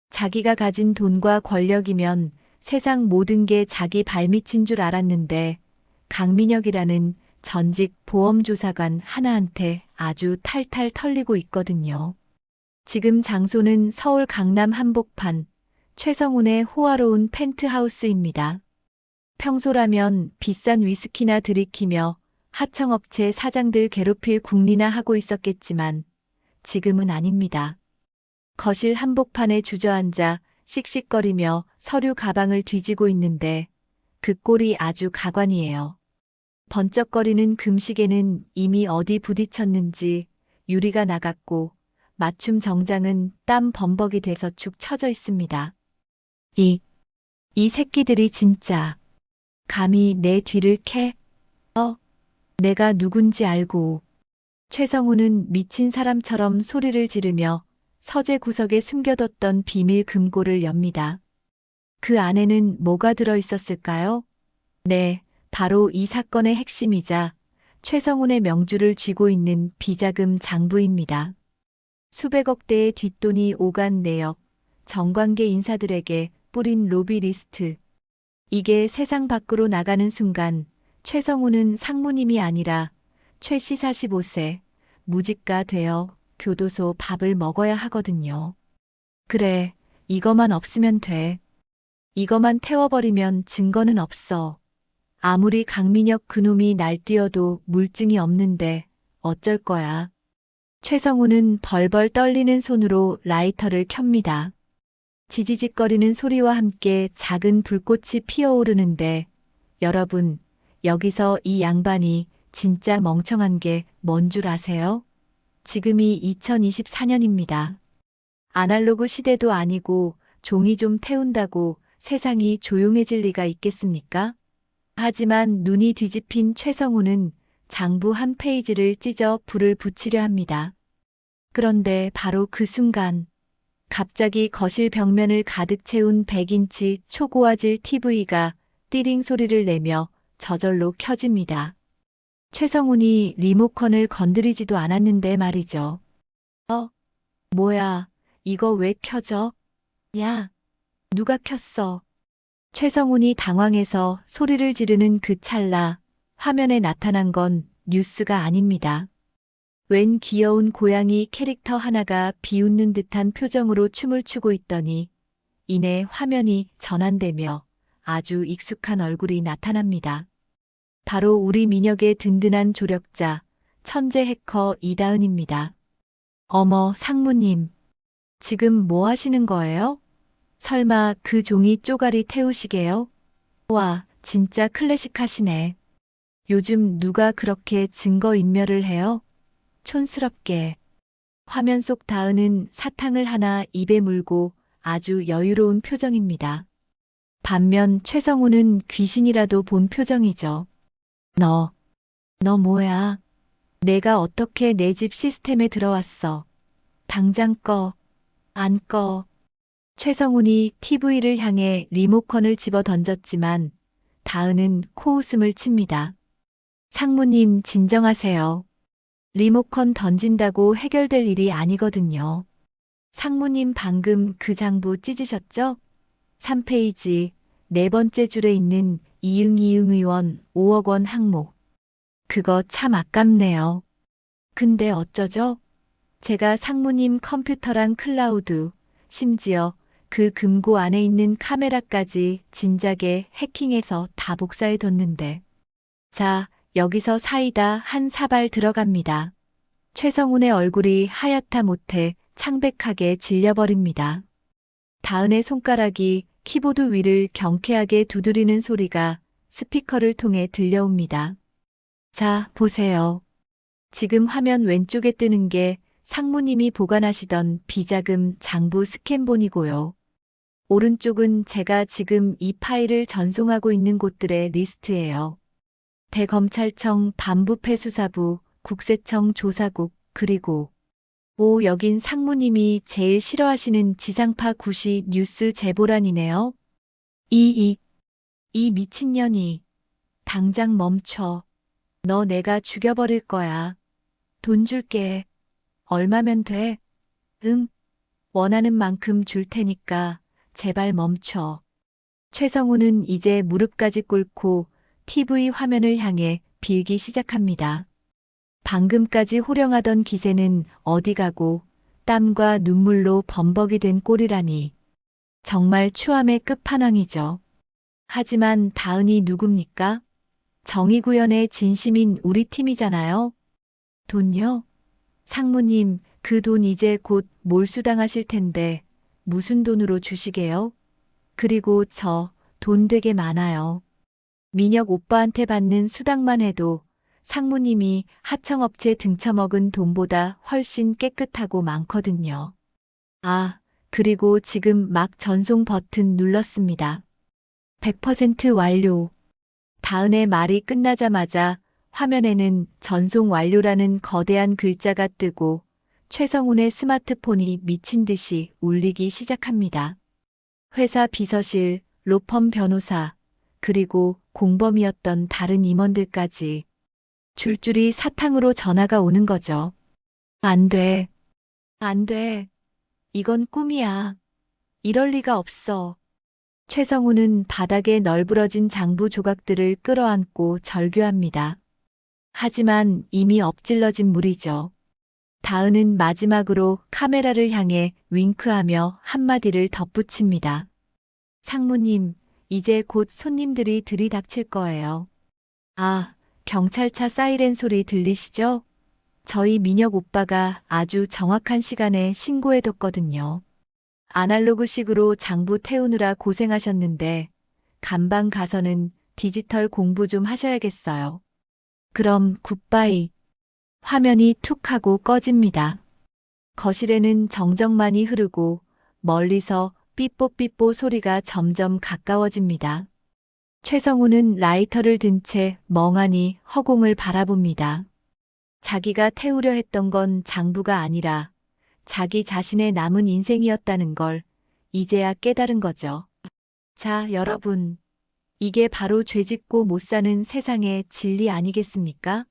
자기가 가진 돈과 권력이면 세상 모든 게 자기 발밑인 줄 알았는데 강민혁이라는 전직 보험조사관 하나한테 아주 탈탈 털리고 있거든요. 지금 장소는 서울 강남 한복판 최성훈의 호화로운 펜트하우스입니다. 평소라면 비싼 위스키나 들이키며 하청업체 사장들 괴롭힐 궁리나 하고 있었겠지만 지금은 아닙니다. 거실 한복판에 주저앉아 씩씩거리며 서류 가방을 뒤지고 있는데 그 꼴이 아주 가관이에요. 번쩍거리는 금시계는 이미 어디 부딪혔는지 유리가 나갔고 맞춤 정장은 땀 범벅이 돼서 축 처져 있습니다. 이 새끼들이 진짜 감히 내 뒤를 캐? 내가 누군지 알고. 최성훈은 미친 사람처럼 소리를 지르며 서재 구석에 숨겨뒀던 비밀 금고를 엽니다. 그 안에는 뭐가 들어 있었을까요? 네, 바로 이 사건의 핵심이자 최성훈의 명주를 쥐고 있는 비자금 장부입니다. 수백억 대의 뒷돈이 오간 내역, 정관계 인사들에게 뿌린 로비 리스트. 이게 세상 밖으로 나가는 순간 최성훈은 상무님이 아니라 최씨 45세, 무직가 되어 교도소 밥을 먹어야 하거든요. 그래, 이거만 없으면 돼. 이거만 태워버리면 증거는 없어. 아무리 강민혁 그놈이 날뛰어도 물증이 없는데 어쩔 거야. 최성훈은 벌벌 떨리는 손으로 라이터를 켭니다. 지지직거리는 소리와 함께 작은 불꽃이 피어오르는데 여러분, 여기서 이 양반이 진짜 멍청한 게 뭔 줄 아세요? 지금이 2024년입니다. 아날로그 시대도 아니고 종이 좀 태운다고 세상이 조용해질 리가 있겠습니까? 하지만 눈이 뒤집힌 최성훈은 장부 한 페이지를 찢어 불을 붙이려 합니다. 그런데 바로 그 순간 갑자기 거실 벽면을 가득 채운 100인치 초고화질 TV가 띠링 소리를 내며 저절로 켜집니다. 최성훈이 리모컨을 건드리지도 않았는데 말이죠. 뭐야, 이거 왜 켜져? 야, 누가 켰어? 최성훈이 당황해서 소리를 지르는 그 찰나 화면에 나타난 건 뉴스가 아닙니다. 웬 귀여운 고양이 캐릭터 하나가 비웃는 듯한 표정으로 춤을 추고 있더니 이내 화면이 전환되며 아주 익숙한 얼굴이 나타납니다. 바로 우리 민혁의 든든한 조력자, 천재 해커 이다은입니다. 어머, 상무님. 지금 뭐 하시는 거예요? 설마 그 종이 쪼가리 태우시게요? 와, 진짜 클래식하시네. 요즘 누가 그렇게 증거인멸을 해요? 촌스럽게. 화면 속 다은은 사탕을 하나 입에 물고 아주 여유로운 표정입니다. 반면 최성훈은 귀신이라도 본 표정이죠. 너 뭐야? 내가 어떻게 내 집 시스템에 들어왔어? 당장 꺼. 안 꺼. 최성훈이 TV를 향해 리모컨을 집어 던졌지만 다은은 코웃음을 칩니다. 상무님 진정하세요. 리모컨 던진다고 해결될 일이 아니거든요. 상무님 방금 그 장부 찢으셨죠? 3페이지 네 번째 줄에 있는 이응 의원 5억 원 항목. 그거 참 아깝네요. 근데 어쩌죠? 제가 상무님 컴퓨터랑 클라우드, 심지어 그 금고 안에 있는 카메라까지 진작에 해킹해서 다 복사해뒀는데. 자, 여기서 사이다 한 사발 들어갑니다. 최성훈의 얼굴이 하얗다 못해 창백하게 질려버립니다. 다은의 손가락이 키보드 위를 경쾌하게 두드리는 소리가 스피커를 통해 들려옵니다. 자, 보세요. 지금 화면 왼쪽에 뜨는 게 상무님이 보관하시던 비자금 장부 스캔본이고요. 오른쪽은 제가 지금 이 파일을 전송하고 있는 곳들의 리스트예요. 대검찰청 반부패수사부, 국세청 조사국, 그리고 여긴 상무님이 제일 싫어하시는 지상파 구시 뉴스 제보란이네요. 이 미친년이. 당장 멈춰. 너 내가 죽여버릴 거야. 돈 줄게. 얼마면 돼? 응. 원하는 만큼 줄 테니까 제발 멈춰. 최성우는 이제 무릎까지 꿇고 TV 화면을 향해 빌기 시작합니다. 방금까지 호령하던 기세는 어디 가고 땀과 눈물로 범벅이 된 꼴이라니. 정말 추함의 끝판왕이죠. 하지만 다은이 누굽니까? 정의구현의 진심인 우리 팀이잖아요. 돈요? 상무님, 그 돈 이제 곧 몰수당하실 텐데 무슨 돈으로 주시게요? 그리고 저 돈 되게 많아요. 민혁 오빠한테 받는 수당만 해도 상무님이 하청업체 등쳐먹은 돈보다 훨씬 깨끗하고 많거든요. 아, 그리고 지금 막 전송 버튼 눌렀습니다. 100% 완료. 다은의 말이 끝나자마자 화면에는 전송 완료라는 거대한 글자가 뜨고 최성훈의 스마트폰이 미친 듯이 울리기 시작합니다. 회사 비서실, 로펌 변호사, 그리고 공범이었던 다른 임원들까지 줄줄이 사탕으로 전화가 오는 거죠. 안 돼. 안 돼. 이건 꿈이야. 이럴 리가 없어. 최성우는 바닥에 널브러진 장부 조각들을 끌어안고 절규합니다. 하지만 이미 엎질러진 물이죠. 다은은 마지막으로 카메라를 향해 윙크하며 한마디를 덧붙입니다. 상무님, 이제 곧 손님들이 들이닥칠 거예요. 아, 경찰차 사이렌 소리 들리시죠? 저희 민혁 오빠가 아주 정확한 시간에 신고해뒀거든요. 아날로그식으로 장부 태우느라 고생하셨는데 간방 가서는 디지털 공부 좀 하셔야겠어요. 그럼 굿바이. 화면이 툭 하고 꺼집니다. 거실에는 정적만이 흐르고 멀리서 삐뽀삐뽀 소리가 점점 가까워집니다. 최성우는 라이터를 든 채 멍하니 허공을 바라봅니다. 자기가 태우려 했던 건 장부가 아니라 자기 자신의 남은 인생이었다는 걸 이제야 깨달은 거죠. 자, 여러분. 이게 바로 죄짓고 못 사는 세상의 진리 아니겠습니까?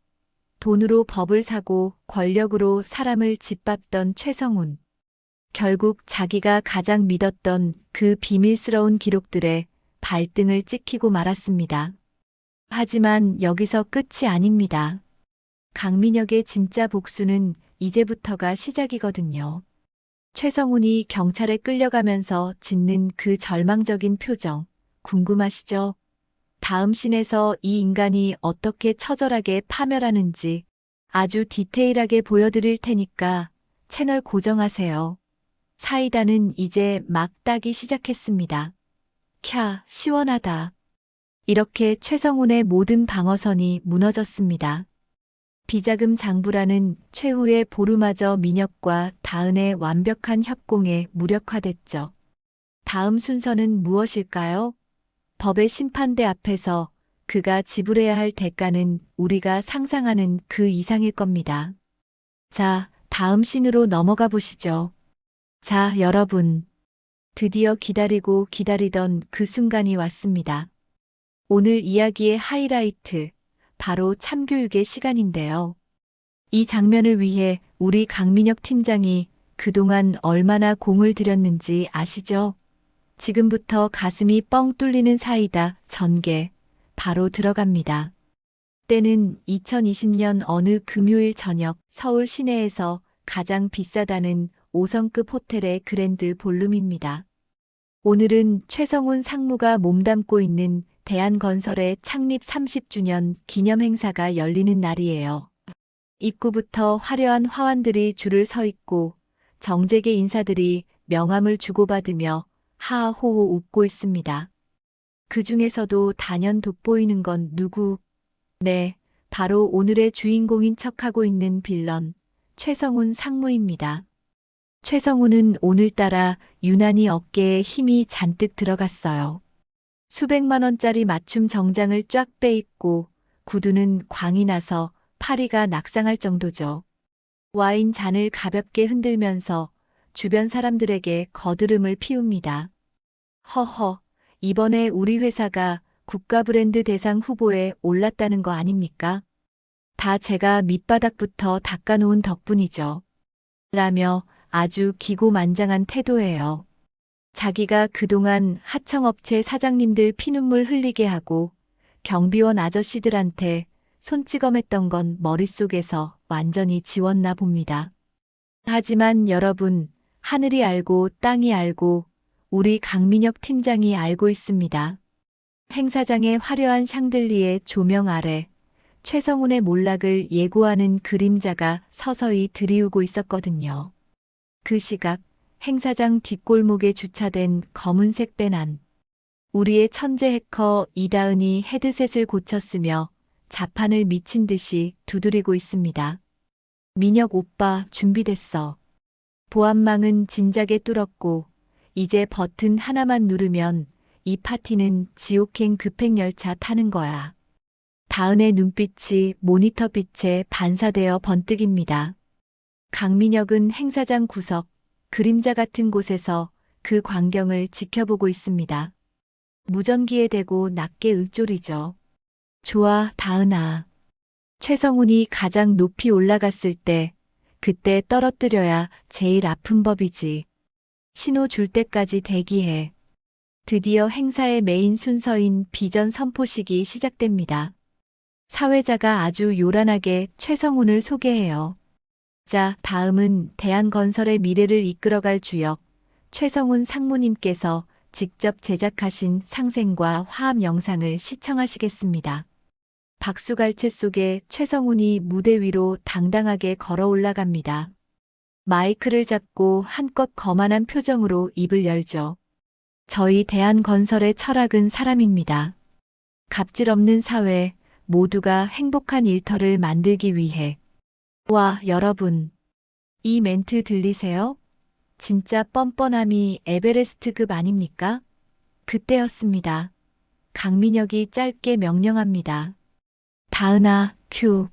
돈으로 법을 사고 권력으로 사람을 짓밟던 최성훈. 결국 자기가 가장 믿었던 그 비밀스러운 기록들에 발등을 찍히고 말았습니다. 하지만 여기서 끝이 아닙니다. 강민혁의 진짜 복수는 이제부터가 시작이거든요. 최성훈이 경찰에 끌려가면서 짓는 그 절망적인 표정, 궁금하시죠? 다음 씬에서 이 인간이 어떻게 처절하게 파멸하는지 아주 디테일하게 보여드릴 테니까 채널 고정하세요. 사이다는 이제 막 따기 시작했습니다. 캬, 시원하다. 이렇게 최성훈의 모든 방어선이 무너졌습니다. 비자금 장부라는 최후의 보루마저 민혁과 다은의 완벽한 협공에 무력화됐죠. 다음 순서는 무엇일까요? 법의 심판대 앞에서 그가 지불해야 할 대가는 우리가 상상하는 그 이상일 겁니다. 자, 다음 씬으로 넘어가 보시죠. 자, 여러분. 드디어 기다리고 기다리던 그 순간이 왔습니다. 오늘 이야기의 하이라이트, 바로 참교육의 시간인데요. 이 장면을 위해 우리 강민혁 팀장이 그동안 얼마나 공을 들였는지 아시죠? 지금부터 가슴이 뻥 뚫리는 사이다 전개 바로 들어갑니다. 때는 2020년 어느 금요일 저녁 서울 시내에서 가장 비싸다는 5성급 호텔의 그랜드 볼룸입니다. 오늘은 최성훈 상무가 몸담고 있는 대한건설의 창립 30주년 기념 행사가 열리는 날이에요. 입구부터 화려한 화환들이 줄을 서 있고 정재계 인사들이 명함을 주고받으며 하하호호 웃고 있습니다. 그 중에서도 단연 돋보이는 건 누구? 네, 바로 오늘의 주인공인 척하고 있는 빌런, 최성훈 상무입니다. 최성훈은 오늘따라 유난히 어깨에 힘이 잔뜩 들어갔어요. 수백만 원짜리 맞춤 정장을 쫙 빼입고 구두는 광이 나서 파리가 낙상할 정도죠. 와인 잔을 가볍게 흔들면서 주변 사람들에게 거드름을 피웁니다. 허허, 이번에 우리 회사가 국가 브랜드 대상 후보에 올랐다는 거 아닙니까? 다 제가 밑바닥부터 닦아놓은 덕분이죠. 라며 아주 기고만장한 태도예요. 자기가 그동안 하청업체 사장님들 피눈물 흘리게 하고 경비원 아저씨들한테 손찌검했던 건 머릿속에서 완전히 지웠나 봅니다. 하지만 여러분, 하늘이 알고 땅이 알고 우리 강민혁 팀장이 알고 있습니다. 행사장의 화려한 샹들리에 조명 아래 최성훈의 몰락을 예고하는 그림자가 서서히 들이우고 있었거든요. 그 시각 행사장 뒷골목에 주차된 검은색 벤안. 우리의 천재 해커 이다은이 헤드셋을 고쳤으며 자판을 미친 듯이 두드리고 있습니다. 민혁 오빠 준비됐어. 보안망은 진작에 뚫었고 이제 버튼 하나만 누르면 이 파티는 지옥행 급행열차 타는 거야. 다은의 눈빛이 모니터 빛에 반사되어 번뜩입니다. 강민혁은 행사장 구석, 그림자 같은 곳에서 그 광경을 지켜보고 있습니다. 무전기에 대고 낮게 읊조리죠. 좋아, 다은아. 최성훈이 가장 높이 올라갔을 때, 그때 떨어뜨려야 제일 아픈 법이지. 신호 줄 때까지 대기해. 드디어 행사의 메인 순서인 비전 선포식이 시작됩니다. 사회자가 아주 요란하게 최성훈을 소개해요. 자, 다음은 대한건설의 미래를 이끌어갈 주역, 최성훈 상무님께서 직접 제작하신 상생과 화합 영상을 시청하시겠습니다. 박수갈채 속에 최성훈이 무대 위로 당당하게 걸어 올라갑니다. 마이크를 잡고 한껏 거만한 표정으로 입을 열죠. 저희 대한건설의 철학은 사람입니다. 갑질 없는 사회, 모두가 행복한 일터를 만들기 위해. 와, 여러분. 이 멘트 들리세요? 진짜 뻔뻔함이 에베레스트급 아닙니까? 그때였습니다. 강민혁이 짧게 명령합니다. 다은아, 큐.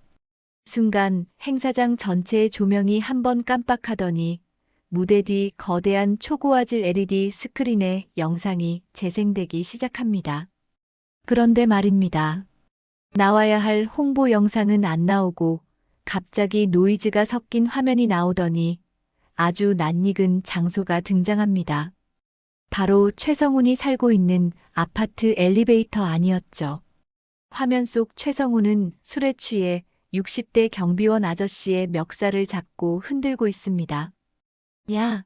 순간 행사장 전체의 조명이 한번 깜빡하더니 무대 뒤 거대한 초고화질 LED 스크린에 영상이 재생되기 시작합니다. 그런데 말입니다. 나와야 할 홍보 영상은 안 나오고 갑자기 노이즈가 섞인 화면이 나오더니 아주 낯익은 장소가 등장합니다. 바로 최성훈이 살고 있는 아파트 엘리베이터 아니었죠. 화면 속 최성훈은 술에 취해 60대 경비원 아저씨의 멱살을 잡고 흔들고 있습니다. 야,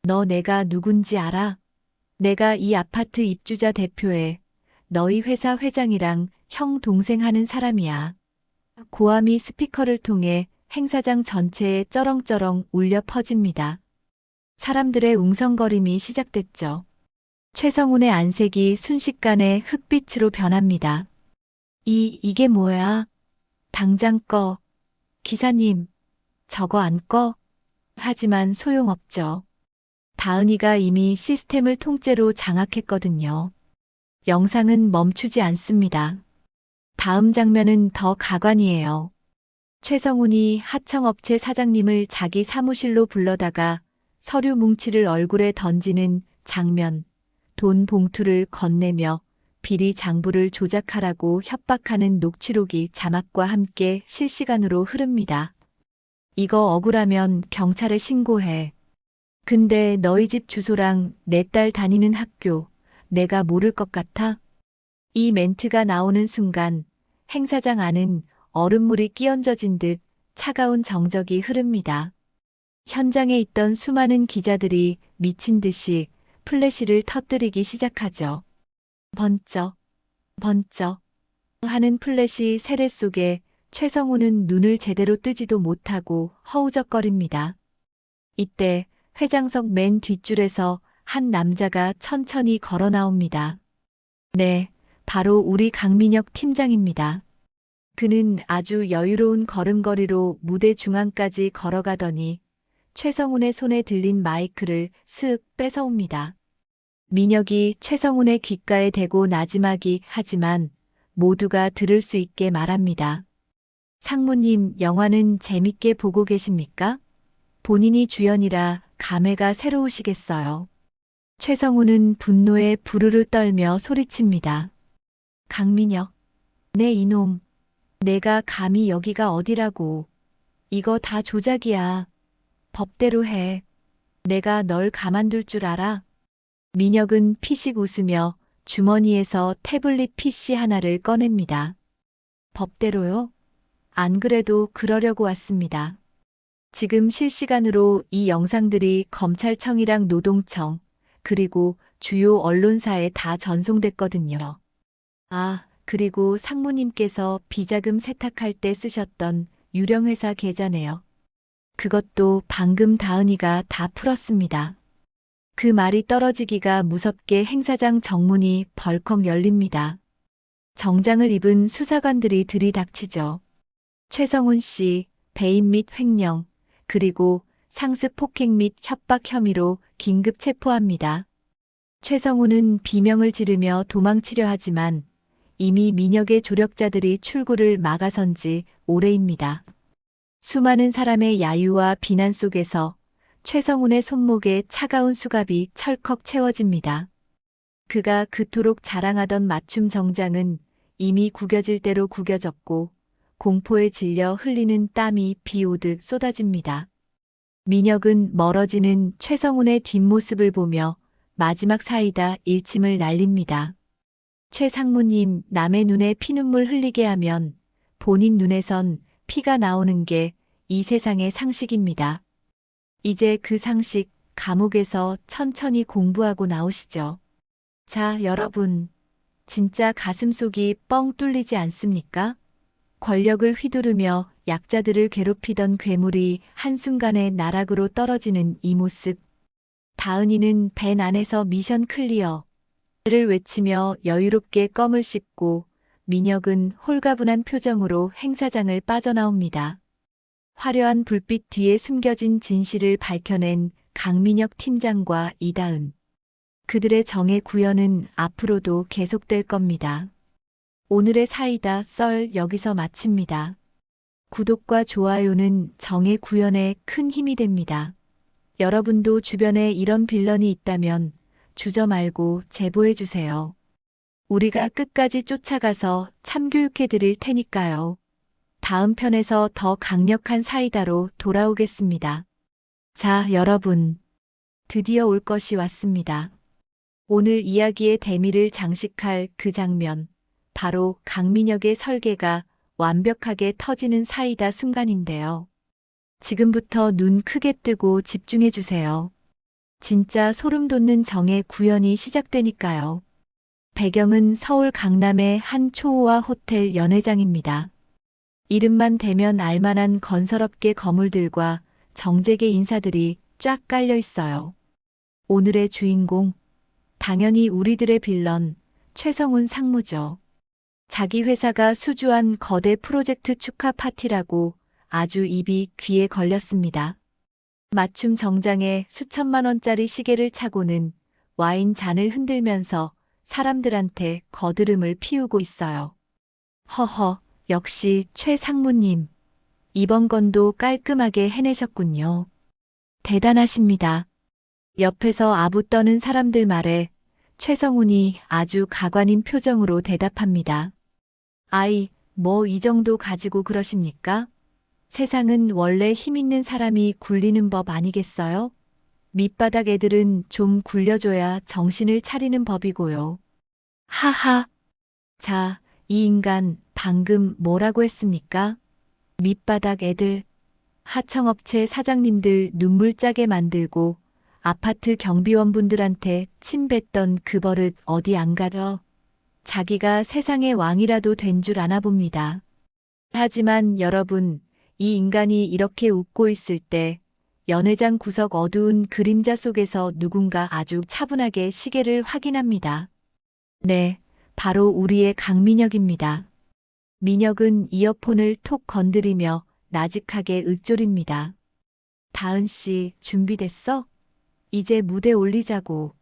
너 내가 누군지 알아? 내가 이 아파트 입주자 대표에 너희 회사 회장이랑 형 동생 하는 사람이야. 고함이 스피커를 통해 행사장 전체에 쩌렁쩌렁 울려 퍼집니다. 사람들의 웅성거림이 시작됐죠. 최성훈의 안색이 순식간에 흑빛으로 변합니다. 이게 뭐야? 당장 꺼. 기사님, 저거 안 꺼? 하지만 소용없죠. 다은이가 이미 시스템을 통째로 장악했거든요. 영상은 멈추지 않습니다. 다음 장면은 더 가관이에요. 최성훈이 하청업체 사장님을 자기 사무실로 불러다가 서류 뭉치를 얼굴에 던지는 장면, 돈 봉투를 건네며 비리 장부를 조작하라고 협박하는 녹취록이 자막과 함께 실시간으로 흐릅니다. 이거 억울하면 경찰에 신고해. 근데 너희 집 주소랑 내 딸 다니는 학교, 내가 모를 것 같아? 이 멘트가 나오는 순간 행사장 안은 얼음물이 끼얹어진 듯 차가운 정적이 흐릅니다. 현장에 있던 수많은 기자들이 미친 듯이 플래시를 터뜨리기 시작하죠. 번쩍, 번쩍 하는 플래시 세례 속에 최성훈은 눈을 제대로 뜨지도 못하고 허우적거립니다. 이때 회장석 맨 뒷줄에서 한 남자가 천천히 걸어 나옵니다. 네, 바로 우리 강민혁 팀장입니다. 그는 아주 여유로운 걸음걸이로 무대 중앙까지 걸어가더니 최성훈의 손에 들린 마이크를 슥 뺏어옵니다. 민혁이 최성훈의 귓가에 대고 나지막이 하지만 모두가 들을 수 있게 말합니다. 상무님, 영화는 재밌게 보고 계십니까? 본인이 주연이라 감회가 새로우시겠어요. 최성훈은 분노에 부르르 떨며 소리칩니다. 강민혁, 내 이놈. 내가 감히 여기가 어디라고. 이거 다 조작이야. 법대로 해. 내가 널 가만둘 줄 알아? 민혁은 피식 웃으며 주머니에서 태블릿 PC 하나를 꺼냅니다. 법대로요? 안 그래도 그러려고 왔습니다. 지금 실시간으로 이 영상들이 검찰청이랑 노동청, 그리고 주요 언론사에 다 전송됐거든요. 아, 그리고 상무님께서 비자금 세탁할 때 쓰셨던 유령회사 계좌네요. 그것도 방금 다은이가 다 풀었습니다. 그 말이 떨어지기가 무섭게 행사장 정문이 벌컥 열립니다. 정장을 입은 수사관들이 들이닥치죠. 최성훈 씨, 배임 및 횡령, 그리고 상습 폭행 및 협박 혐의로 긴급 체포합니다. 최성훈은 비명을 지르며 도망치려 하지만 이미 민혁의 조력자들이 출구를 막아선 지 오래입니다. 수많은 사람의 야유와 비난 속에서 최성훈의 손목에 차가운 수갑이 철컥 채워집니다. 그가 그토록 자랑하던 맞춤 정장은 이미 구겨질 대로 구겨졌고 공포에 질려 흘리는 땀이 비 오듯 쏟아집니다. 민혁은 멀어지는 최성훈의 뒷모습을 보며 마지막 사이다 일침을 날립니다. 최 상무님, 남의 눈에 피눈물 흘리게 하면 본인 눈에선 피가 나오는 게 이 세상의 상식입니다. 이제 그 상식 감옥에서 천천히 공부하고 나오시죠. 자, 여러분. 진짜 가슴속이 뻥 뚫리지 않습니까? 권력을 휘두르며 약자들을 괴롭히던 괴물이 한순간에 나락으로 떨어지는 이 모습. 다은이는 밴 안에서 미션 클리어. 를 외치며 여유롭게 껌을 씹고 민혁은 홀가분한 표정으로 행사장을 빠져나옵니다. 화려한 불빛 뒤에 숨겨진 진실을 밝혀낸 강민혁 팀장과 이다은. 그들의 정의 구현은 앞으로도 계속될 겁니다. 오늘의 사이다 썰 여기서 마칩니다. 구독과 좋아요는 정의 구현에 큰 힘이 됩니다. 여러분도 주변에 이런 빌런이 있다면 주저 말고 제보해 주세요. 우리가 끝까지 쫓아가서 참교육해 드릴 테니까요. 다음 편에서 더 강력한 사이다로 돌아오겠습니다. 자, 여러분. 드디어 올 것이 왔습니다. 오늘 이야기의 대미를 장식할 그 장면. 바로 강민혁의 설계가 완벽하게 터지는 사이다 순간인데요. 지금부터 눈 크게 뜨고 집중해 주세요. 진짜 소름 돋는 정의 구현이 시작되니까요. 배경은 서울 강남의 한 초호화 호텔 연회장입니다. 이름만 대면 알만한 건설업계 거물들과 정재계 인사들이 쫙 깔려 있어요. 오늘의 주인공, 당연히 우리들의 빌런, 최성훈 상무죠. 자기 회사가 수주한 거대 프로젝트 축하 파티라고 아주 입이 귀에 걸렸습니다. 맞춤 정장에 수천만 원짜리 시계를 차고는 와인 잔을 흔들면서 사람들한테 거드름을 피우고 있어요. 허허, 역시 최 상무님. 이번 건도 깔끔하게 해내셨군요. 대단하십니다. 옆에서 아부 떠는 사람들 말에 최성훈이 아주 가관인 표정으로 대답합니다. 아이, 뭐 이 정도 가지고 그러십니까? 세상은 원래 힘 있는 사람이 굴리는 법 아니겠어요? 밑바닥 애들은 좀 굴려줘야 정신을 차리는 법이고요. 하하. 자, 이 인간 방금 뭐라고 했습니까? 밑바닥 애들. 하청업체 사장님들 눈물 짜게 만들고 아파트 경비원분들한테 침 뱉던 그 버릇 어디 안 가죠? 자기가 세상의 왕이라도 된 줄 아나 봅니다. 하지만 여러분, 이 인간이 이렇게 웃고 있을 때 연회장 구석 어두운 그림자 속에서 누군가 아주 차분하게 시계를 확인합니다. 네, 바로 우리의 강민혁입니다. 민혁은 이어폰을 톡 건드리며 나직하게 읊조립니다. 다은 씨, 준비됐어? 이제 무대 올리자고.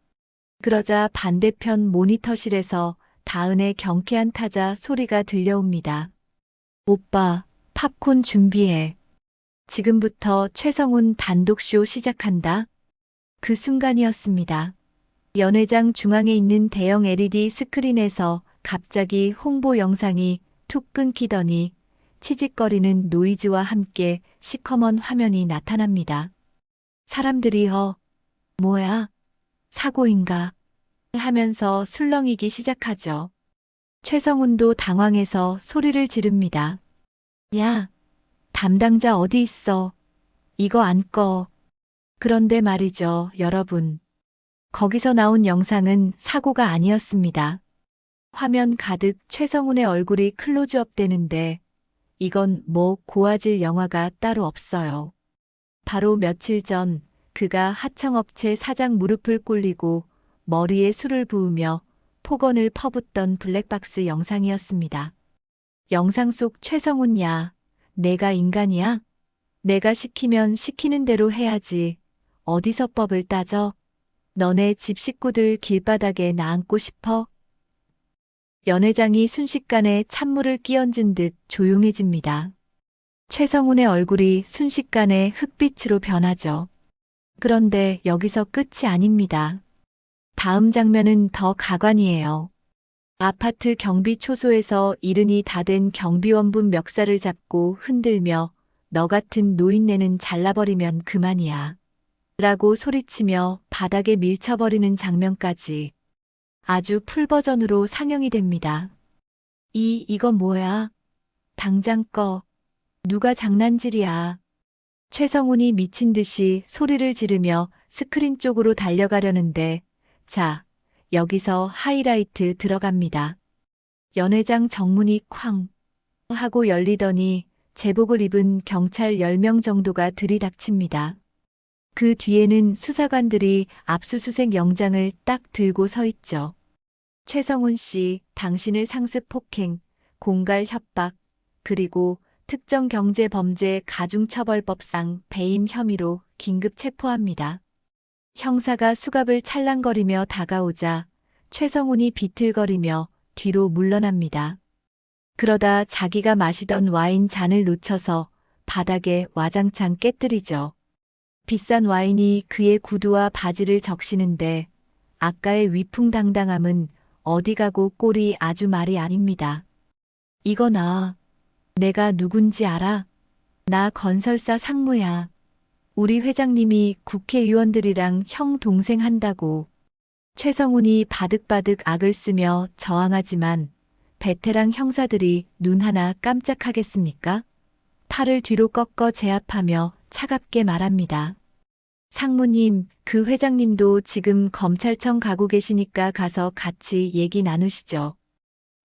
그러자 반대편 모니터실에서 다은의 경쾌한 타자 소리가 들려옵니다. 오빠, 팝콘 준비해. 지금부터 최성훈 단독쇼 시작한다. 그 순간이었습니다. 연회장 중앙에 있는 대형 LED 스크린에서 갑자기 홍보 영상이 툭 끊기더니 치직거리는 노이즈와 함께 시커먼 화면이 나타납니다. 사람들이 뭐야? 사고인가? 하면서 술렁이기 시작하죠. 최성훈도 당황해서 소리를 지릅니다. 야, 담당자 어디 있어? 이거 안 꺼. 그런데 말이죠, 여러분. 거기서 나온 영상은 사고가 아니었습니다. 화면 가득 최성훈의 얼굴이 클로즈업 되는데 이건 뭐 고화질 영화가 따로 없어요. 바로 며칠 전 그가 하청업체 사장 무릎을 꿇리고 머리에 술을 부으며 폭언을 퍼붓던 블랙박스 영상이었습니다. 영상 속 최성훈야, 내가 인간이야? 내가 시키면 시키는 대로 해야지. 어디서 법을 따져? 너네 집 식구들 길바닥에 나앉고 싶어? 연회장이 순식간에 찬물을 끼얹은 듯 조용해집니다. 최성훈의 얼굴이 순식간에 흑빛으로 변하죠. 그런데 여기서 끝이 아닙니다. 다음 장면은 더 가관이에요. 아파트 경비 초소에서 이른이 다 된 경비원분 멱살을 잡고 흔들며 너 같은 노인네는 잘라버리면 그만이야. 라고 소리치며 바닥에 밀쳐버리는 장면까지 아주 풀버전으로 상영이 됩니다. 이건 뭐야? 당장 꺼. 누가 장난질이야. 최성훈이 미친 듯이 소리를 지르며 스크린 쪽으로 달려가려는데 자, 여기서 하이라이트 들어갑니다. 연회장 정문이 쾅 하고 열리더니 제복을 입은 경찰 10명 정도가 들이닥칩니다. 그 뒤에는 수사관들이 압수수색 영장을 딱 들고 서 있죠. 최성훈 씨, 당신을 상습 폭행, 공갈 협박, 그리고 특정경제범죄 가중처벌법상 배임 혐의로 긴급 체포합니다. 형사가 수갑을 찰랑거리며 다가오자 최성훈이 비틀거리며 뒤로 물러납니다. 그러다 자기가 마시던 와인 잔을 놓쳐서 바닥에 와장창 깨뜨리죠. 비싼 와인이 그의 구두와 바지를 적시는데 아까의 위풍당당함은 어디 가고 꼴이 아주 말이 아닙니다. 이거나 내가 누군지 알아? 나 건설사 상무야. 우리 회장님이 국회의원들이랑 형 동생 한다고. 최성훈이 바득바득 악을 쓰며 저항하지만 베테랑 형사들이 눈 하나 깜짝하겠습니까? 팔을 뒤로 꺾어 제압하며 차갑게 말합니다. 상무님, 그 회장님도 지금 검찰청 가고 계시니까 가서 같이 얘기 나누시죠.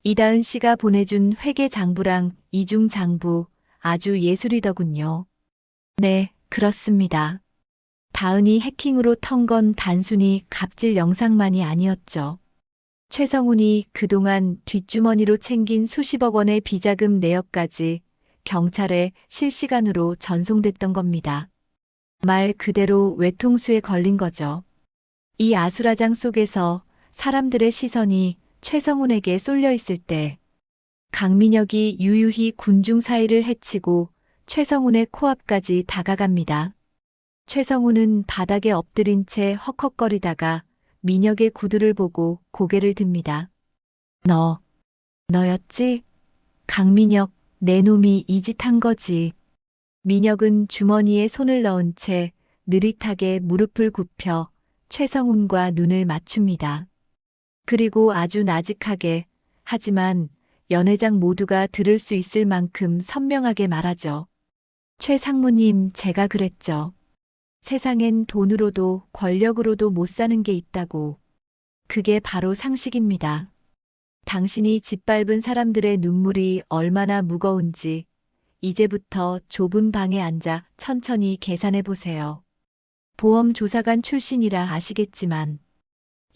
이다은 씨가 보내준 회계 장부랑 이중 장부 아주 예술이더군요. 네, 그렇습니다. 다은이 해킹으로 턴 건 단순히 갑질 영상만이 아니었죠. 최성훈이 그동안 뒷주머니로 챙긴 수십억 원의 비자금 내역까지 경찰에 실시간으로 전송됐던 겁니다. 말 그대로 외통수에 걸린 거죠. 이 아수라장 속에서 사람들의 시선이 최성훈에게 쏠려 있을 때 강민혁이 유유히 군중 사이를 헤치고 최성훈의 코앞까지 다가갑니다. 최성훈은 바닥에 엎드린 채 헉헉거리다가 민혁의 구두를 보고 고개를 듭니다. 너였지? 강민혁, 내 놈이 이 짓 한 거지. 민혁은 주머니에 손을 넣은 채 느릿하게 무릎을 굽혀 최성훈과 눈을 맞춥니다. 그리고 아주 나직하게, 하지만 연회장 모두가 들을 수 있을 만큼 선명하게 말하죠. 최 상무님, 제가 그랬죠. 세상엔 돈으로도 권력으로도 못 사는 게 있다고. 그게 바로 상식입니다. 당신이 짓밟은 사람들의 눈물이 얼마나 무거운지 이제부터 좁은 방에 앉아 천천히 계산해 보세요. 보험 조사관 출신이라 아시겠지만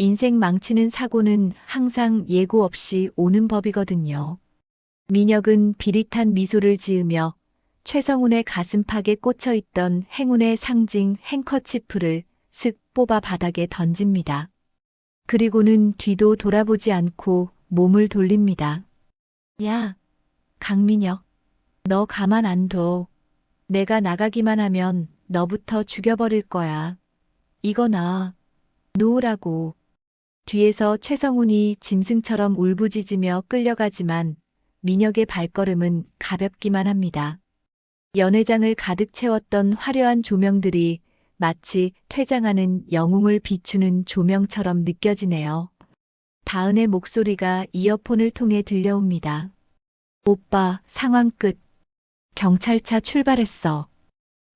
인생 망치는 사고는 항상 예고 없이 오는 법이거든요. 민혁은 비릿한 미소를 지으며 최성훈의 가슴팍에 꽂혀 있던 행운의 상징 행커치프를 슥 뽑아 바닥에 던집니다. 그리고는 뒤도 돌아보지 않고 몸을 돌립니다. 야, 강민혁, 너 가만 안 둬. 내가 나가기만 하면 너부터 죽여버릴 거야. 이거 나 놓으라고. 뒤에서 최성훈이 짐승처럼 울부짖으며 끌려가지만 민혁의 발걸음은 가볍기만 합니다. 연회장을 가득 채웠던 화려한 조명들이 마치 퇴장하는 영웅을 비추는 조명처럼 느껴지네요. 다은의 목소리가 이어폰을 통해 들려옵니다. 오빠, 상황 끝. 경찰차 출발했어.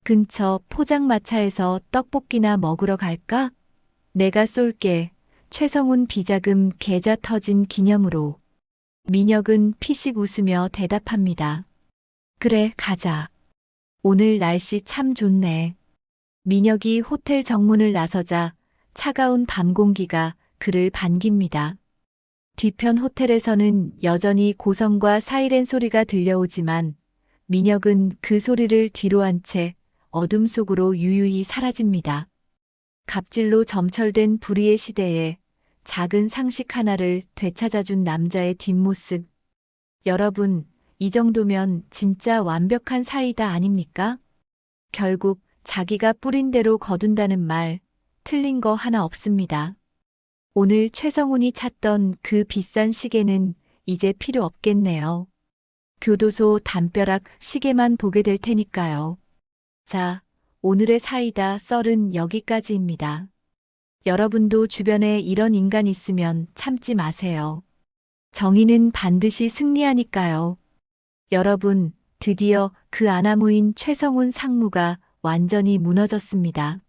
근처 포장마차에서 떡볶이나 먹으러 갈까? 내가 쏠게. 최성훈 비자금 계좌 터진 기념으로. 민혁은 피식 웃으며 대답합니다. 그래, 가자. 오늘 날씨 참 좋네. 민혁이 호텔 정문을 나서자 차가운 밤 공기가 그를 반깁니다. 뒤편 호텔에서는 여전히 고성과 사이렌 소리가 들려오지만 민혁은 그 소리를 뒤로 한 채 어둠 속으로 유유히 사라집니다. 갑질로 점철된 불의의 시대에 작은 상식 하나를 되찾아준 남자의 뒷모습. 여러분, 이 정도면 진짜 완벽한 사이다 아닙니까? 결국 자기가 뿌린 대로 거둔다는 말, 틀린 거 하나 없습니다. 오늘 최성훈이 찾던 그 비싼 시계는 이제 필요 없겠네요. 교도소 담벼락 시계만 보게 될 테니까요. 자, 오늘의 사이다 썰은 여기까지입니다. 여러분도 주변에 이런 인간 있으면 참지 마세요. 정의는 반드시 승리하니까요. 여러분, 드디어 그 아나무인 최성훈 상무가 완전히 무너졌습니다.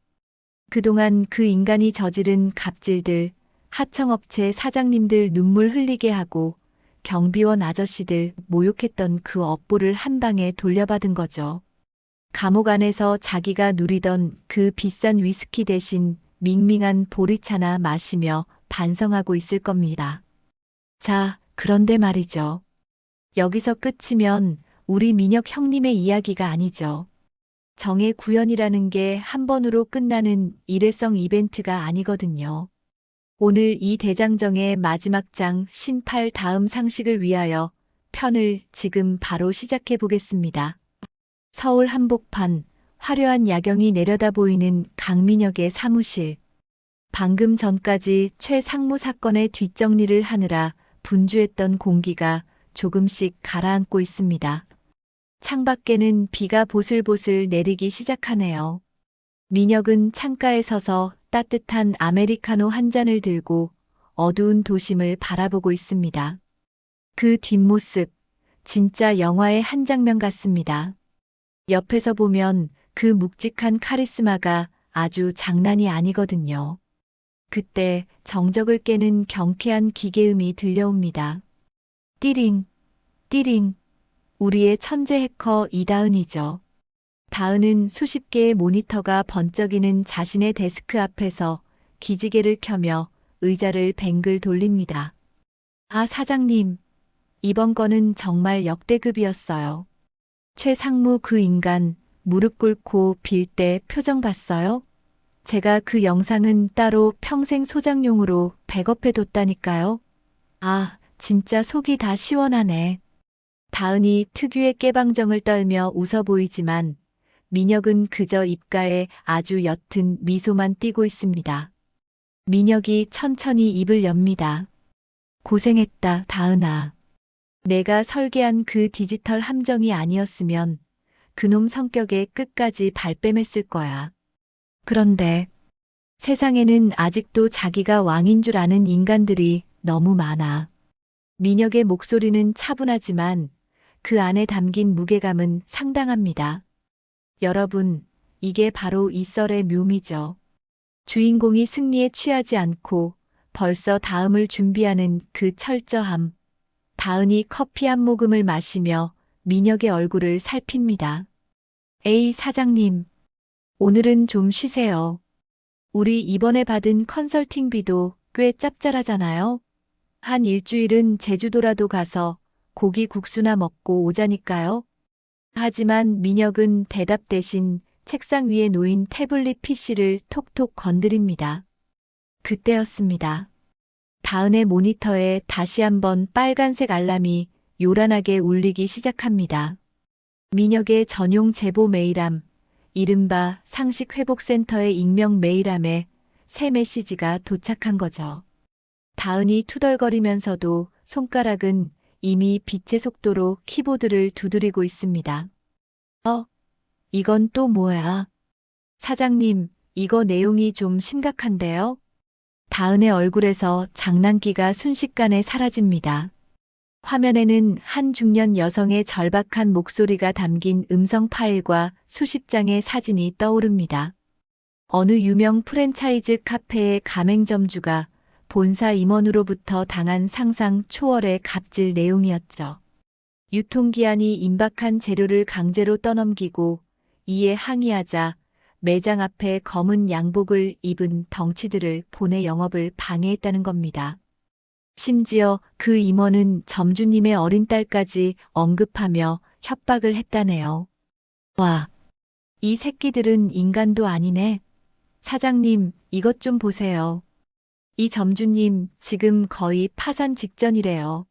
그동안 그 인간이 저지른 갑질들, 하청업체 사장님들 눈물 흘리게 하고 경비원 아저씨들 모욕했던 그 업보를 한 방에 돌려받은 거죠. 감옥 안에서 자기가 누리던 그 비싼 위스키 대신 밍밍한 보리차나 마시며 반성하고 있을 겁니다. 자, 그런데 말이죠. 여기서 끝이면 우리 민혁 형님의 이야기가 아니죠. 정의 구현이라는 게 한 번으로 끝나는 일회성 이벤트가 아니거든요. 오늘 이 대장정의 마지막 장 신팔 다음 상식을 위하여 편을 지금 바로 시작해 보겠습니다. 서울 한복판, 화려한 야경이 내려다 보이는 강민혁의 사무실. 방금 전까지 최 상무 사건의 뒷정리를 하느라 분주했던 공기가 조금씩 가라앉고 있습니다. 창밖에는 비가 보슬보슬 내리기 시작하네요. 민혁은 창가에 서서 따뜻한 아메리카노 한 잔을 들고 어두운 도심을 바라보고 있습니다. 그 뒷모습, 진짜 영화의 한 장면 같습니다. 옆에서 보면 그 묵직한 카리스마가 아주 장난이 아니거든요. 그때 정적을 깨는 경쾌한 기계음이 들려옵니다. 띠링, 띠링. 우리의 천재 해커 이다은이죠. 다은은 수십 개의 모니터가 번쩍이는 자신의 데스크 앞에서 기지개를 켜며 의자를 뱅글 돌립니다. 아, 사장님. 이번 건은 정말 역대급이었어요. 최 상무 그 인간 무릎 꿇고 빌 때 표정 봤어요? 제가 그 영상은 따로 평생 소장용으로 백업해 뒀다니까요. 아, 진짜 속이 다 시원하네. 다은이 특유의 깨방정을 떨며 웃어 보이지만 민혁은 그저 입가에 아주 옅은 미소만 띠고 있습니다. 민혁이 천천히 입을 엽니다. 고생했다, 다은아. 내가 설계한 그 디지털 함정이 아니었으면 그놈 성격에 끝까지 발뺌했을 거야. 그런데 세상에는 아직도 자기가 왕인 줄 아는 인간들이 너무 많아. 민혁의 목소리는 차분하지만 그 안에 담긴 무게감은 상당합니다. 여러분, 이게 바로 이 썰의 묘미죠. 주인공이 승리에 취하지 않고 벌써 다음을 준비하는 그 철저함. 다은이 커피 한 모금을 마시며 민혁의 얼굴을 살핍니다. 에이, 사장님. 오늘은 좀 쉬세요. 우리 이번에 받은 컨설팅비도 꽤 짭짤하잖아요. 한 일주일은 제주도라도 가서 고기 국수나 먹고 오자니까요. 하지만 민혁은 대답 대신 책상 위에 놓인 태블릿 PC를 톡톡 건드립니다. 그때였습니다. 다은의 모니터에 다시 한번 빨간색 알람이 요란하게 울리기 시작합니다. 민혁의 전용 제보 메일함, 이른바 상식회복센터의 익명 메일함에 새 메시지가 도착한 거죠. 다은이 투덜거리면서도 손가락은 이미 빛의 속도로 키보드를 두드리고 있습니다. 이건 또 뭐야? 사장님, 이거 내용이 좀 심각한데요? 다은의 얼굴에서 장난기가 순식간에 사라집니다. 화면에는 한 중년 여성의 절박한 목소리가 담긴 음성 파일과 수십 장의 사진이 떠오릅니다. 어느 유명 프랜차이즈 카페의 가맹점주가 본사 임원으로부터 당한 상상 초월의 갑질 내용이었죠. 유통기한이 임박한 재료를 강제로 떠넘기고 이에 항의하자 매장 앞에 검은 양복을 입은 덩치들을 보내 영업을 방해했다는 겁니다. 심지어 그 임원은 점주님의 어린 딸까지 언급하며 협박을 했다네요. 와, 이 새끼들은 인간도 아니네. 사장님, 이것 좀 보세요. 이 점주님 지금 거의 파산 직전이래요.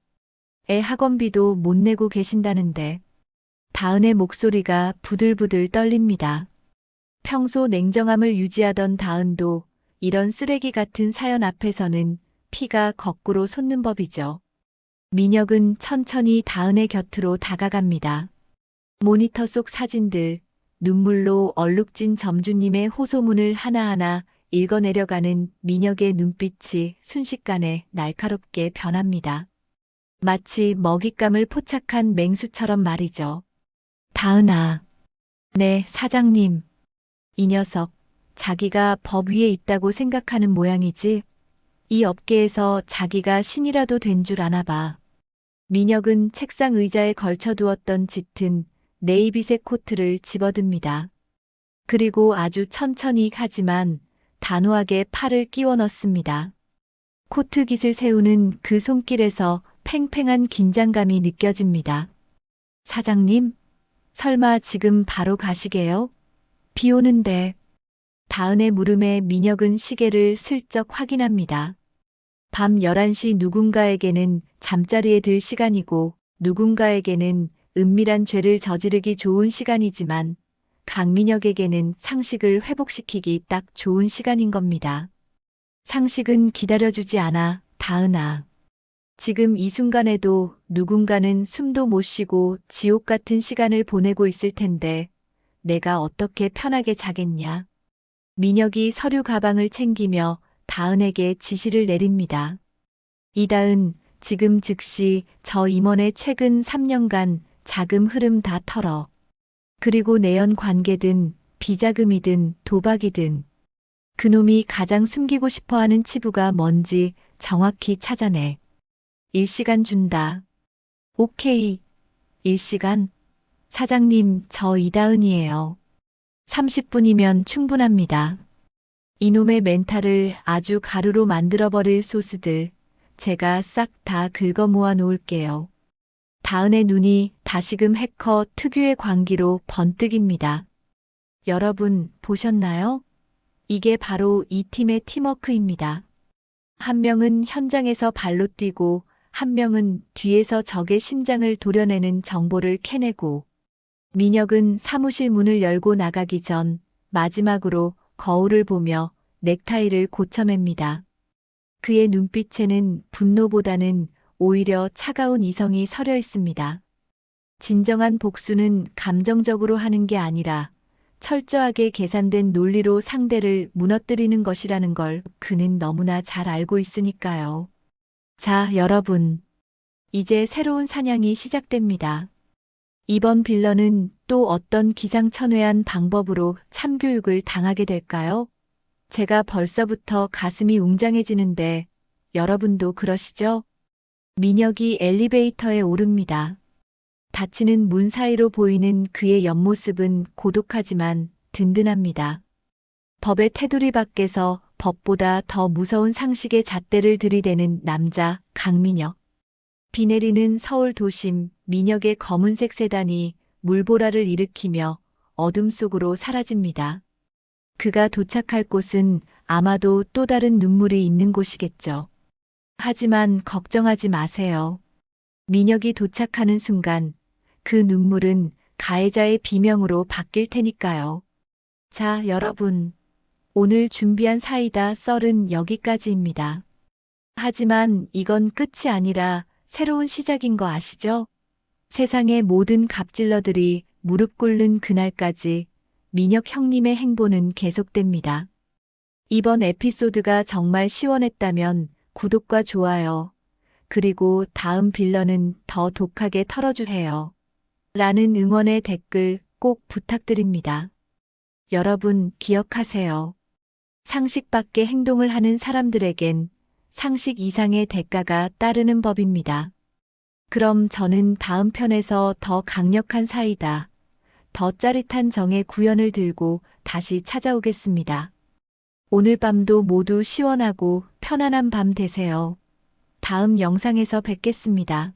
애 학원비도 못 내고 계신다는데. 다은의 목소리가 부들부들 떨립니다. 평소 냉정함을 유지하던 다은도 이런 쓰레기 같은 사연 앞에서는 피가 거꾸로 솟는 법이죠. 민혁은 천천히 다은의 곁으로 다가갑니다. 모니터 속 사진들, 눈물로 얼룩진 점주님의 호소문을 하나하나 읽어내려가는 민혁의 눈빛이 순식간에 날카롭게 변합니다. 마치 먹잇감을 포착한 맹수처럼 말이죠. 다은아. 네, 사장님. 이 녀석, 자기가 법 위에 있다고 생각하는 모양이지? 이 업계에서 자기가 신이라도 된 줄 아나 봐. 민혁은 책상 의자에 걸쳐두었던 짙은 네이비색 코트를 집어듭니다. 그리고 아주 천천히 하지만 단호하게 팔을 끼워 넣습니다. 코트 깃을 세우는 그 손길에서 팽팽한 긴장감이 느껴집니다. 사장님, 설마 지금 바로 가시게요? 비 오는데. 다은의 물음에 민혁은 시계를 슬쩍 확인합니다. 밤 11시 누군가에게는 잠자리에 들 시간이고 누군가에게는 은밀한 죄를 저지르기 좋은 시간이지만 강민혁에게는 상식을 회복시키기 딱 좋은 시간인 겁니다. 상식은 기다려주지 않아, 다은아. 지금 이 순간에도 누군가는 숨도 못 쉬고 지옥 같은 시간을 보내고 있을 텐데 내가 어떻게 편하게 자겠냐. 민혁이 서류 가방을 챙기며 다은에게 지시를 내립니다. 이다은, 지금 즉시 저 임원의 최근 3년간 자금 흐름 다 털어. 그리고 내연 관계든 비자금이든 도박이든 그놈이 가장 숨기고 싶어하는 치부가 뭔지 정확히 찾아내. 1시간 준다. 오케이. 1시간? 사장님, 저 이다은이에요. 30분이면 충분합니다. 이놈의 멘탈을 아주 가루로 만들어버릴 소스들 제가 싹 다 긁어 모아 놓을게요. 다은의 눈이 다시금 해커 특유의 광기로 번뜩입니다. 여러분 보셨나요? 이게 바로 이 팀의 팀워크입니다. 한 명은 현장에서 발로 뛰고 한 명은 뒤에서 적의 심장을 도려내는 정보를 캐내고 민혁은 사무실 문을 열고 나가기 전 마지막으로 거울을 보며 넥타이를 고쳐맵니다. 그의 눈빛에는 분노보다는 오히려 차가운 이성이 서려 있습니다. 진정한 복수는 감정적으로 하는 게 아니라 철저하게 계산된 논리로 상대를 무너뜨리는 것이라는 걸 그는 너무나 잘 알고 있으니까요. 자, 여러분. 이제 새로운 사냥이 시작됩니다. 이번 빌런은 또 어떤 기상천외한 방법으로 참교육을 당하게 될까요? 제가 벌써부터 가슴이 웅장해지는데 여러분도 그러시죠? 민혁이 엘리베이터에 오릅니다. 닫히는 문 사이로 보이는 그의 옆모습은 고독하지만 든든합니다. 법의 테두리 밖에서 법보다 더 무서운 상식의 잣대를 들이대는 남자 강민혁. 비 내리는 서울 도심, 민혁의 검은색 세단이 물보라를 일으키며 어둠 속으로 사라집니다. 그가 도착할 곳은 아마도 또 다른 눈물이 있는 곳이겠죠. 하지만 걱정하지 마세요. 민혁이 도착하는 순간 그 눈물은 가해자의 비명으로 바뀔 테니까요. 자, 여러분. 오늘 준비한 사이다 썰은 여기까지입니다. 하지만 이건 끝이 아니라 새로운 시작인 거 아시죠? 세상의 모든 갑질러들이 무릎 꿇는 그날까지 민혁 형님의 행보는 계속됩니다. 이번 에피소드가 정말 시원했다면 구독과 좋아요, 그리고 다음 빌런은 더 독하게 털어주세요. 라는 응원의 댓글 꼭 부탁드립니다. 여러분 기억하세요. 상식 밖의 행동을 하는 사람들에겐 상식 이상의 대가가 따르는 법입니다. 그럼 저는 다음 편에서 더 강력한 사이다, 더 짜릿한 정의 구현을 들고 다시 찾아오겠습니다. 오늘 밤도 모두 시원하고 편안한 밤 되세요. 다음 영상에서 뵙겠습니다.